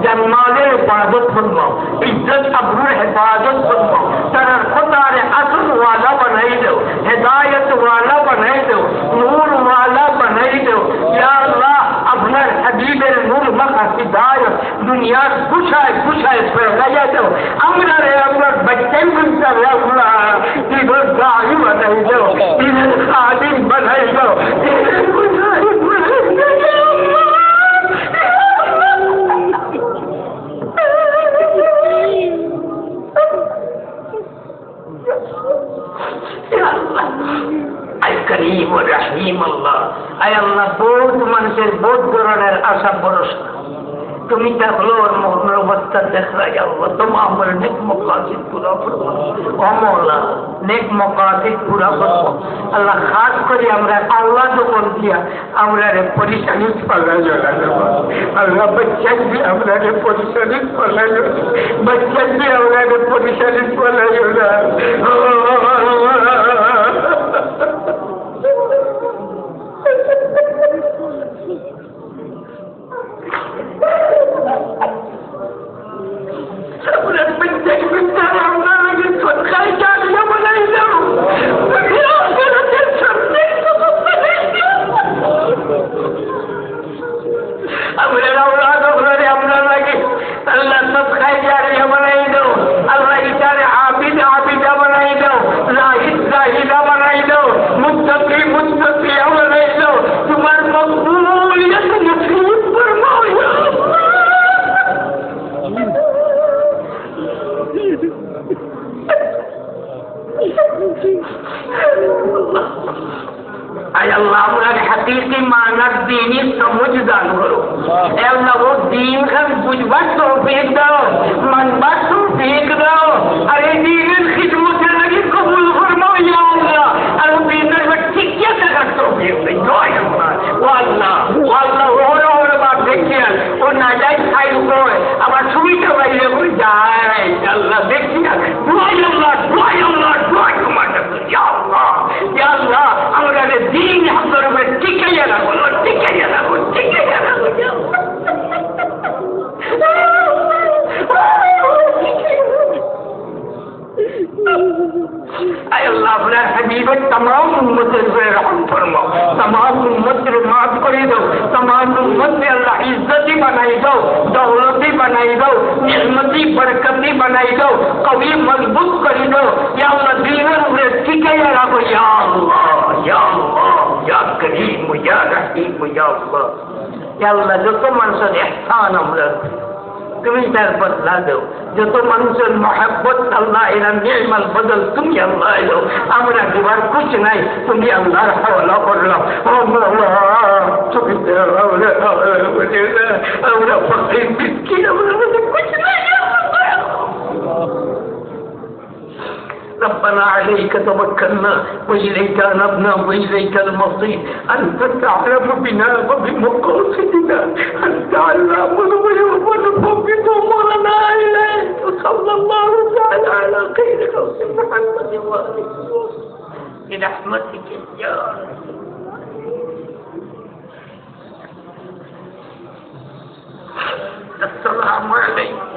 জান্নাতের হেফাজত করবো ইজ্জত আবরুর হেফাজত করবো তার খোদার আসল ওয়ালা বানাই দাও হেদায়ত ওয়ালা বানাই দাও নূর ওয়ালা বানাই দাও ইয়া আল্লাহ আপনার হাবিবের নূর মাখা হিদায়ত দুনিয়ার গুছায় গুছায় ফেলাইয়া দাও আমরা আপনার বাচ্চাই বলতে আল্লাহ দিনের দাঈ বানাই দাও দিনের খাদিম বানাই দাও দিনের মুজাহিদ বানাই দাও আয় করিম ও রহিম আল্লাহ আয় আল্লাহ বহুত মানুষের বহুত ধরনের আশা ভরসা তুমি দেখলো ওর মনের অবস্থা দেখাই আল্লাহ তোমার আমার নেক মকাসিদ পুরা করবো অমলা নেক মকাসিদ পুরা করবো আল্লাহ খাস করে আমরা আল্লাহ দোকান দিয়া আমরা পরিশানি পাল্লা জলা দেবো আল্লাহ বাচ্চা দিয়ে আমরা পরিশানি পাল্লা জলা বাচ্চা দিয়ে আমরা পরিশানি পাল্লা জলা আয় আল্লাহ আমরা হাকিকি মানার দ্বীনি সমঝ দান করো এ আল্লাহ ও দ্বীন খান বুঝবার তৌফিক দাও মানবার তৌফিক দাও আর এই দ্বীনের খিদমতের লাগি কবুল ফরমাও ইয়া আল্লাহ আর ও দ্বীনের টিকিয়ে থাকার তৌফিক দাও জয় আল্লাহ ও আল্লাহ ওর বাপ দেখিয়া ও না যায় খাই কয় আবার সুবিধা বাইরে করে যায় আল্লাহ দেখিয়া জয় আল্লাহ তোমার ইয়া আল্লাহ আমরা দিন হাতের উপরে টিকাইয়া রাখো আয় আল্লাহ আপনার হাবিবের तमाम উম্মতের উপরে রহম ফরমাও तमाम উম্মতকে মাফ করে দাও तमाम উম্মতকে আল্লাহ ইজ্জতি বানাই দাও দৌলতি বানাই দাও নিয়ামতি বরকতি বানাই দাও কবি মজবুত করে দাও ইয়া আল্লাহ দিনের উপরে টিকাইয়া রাখো ইয়া করিম ইয়া রহিম ইয়া আল্লাহ ইয়া আল্লাহ যত মানুষের ইহসান আমরা তুমি তার বদলা দাও যত মানুষের মহব্বত আল্লাহ এরা নির্মল বদল তুমি আল্লাহ এলো আমরা দিবার কুছ নাই তুমি আল্লাহর হাওলা করলো ও আল্লাহ তুমি আমরা ফকির মিসকিন আমরা কুছ নাই ربنا عليك توكلنا وإليك أنبنا وإليك المصير أنت تعلم بنا وبمقاصدنا أنت علام الغيوب ونفوض أمورنا إليك وصلى الله تعالى على خير خلق محمد وآله وصحبه برحمتك يا رب. السلام عليكم.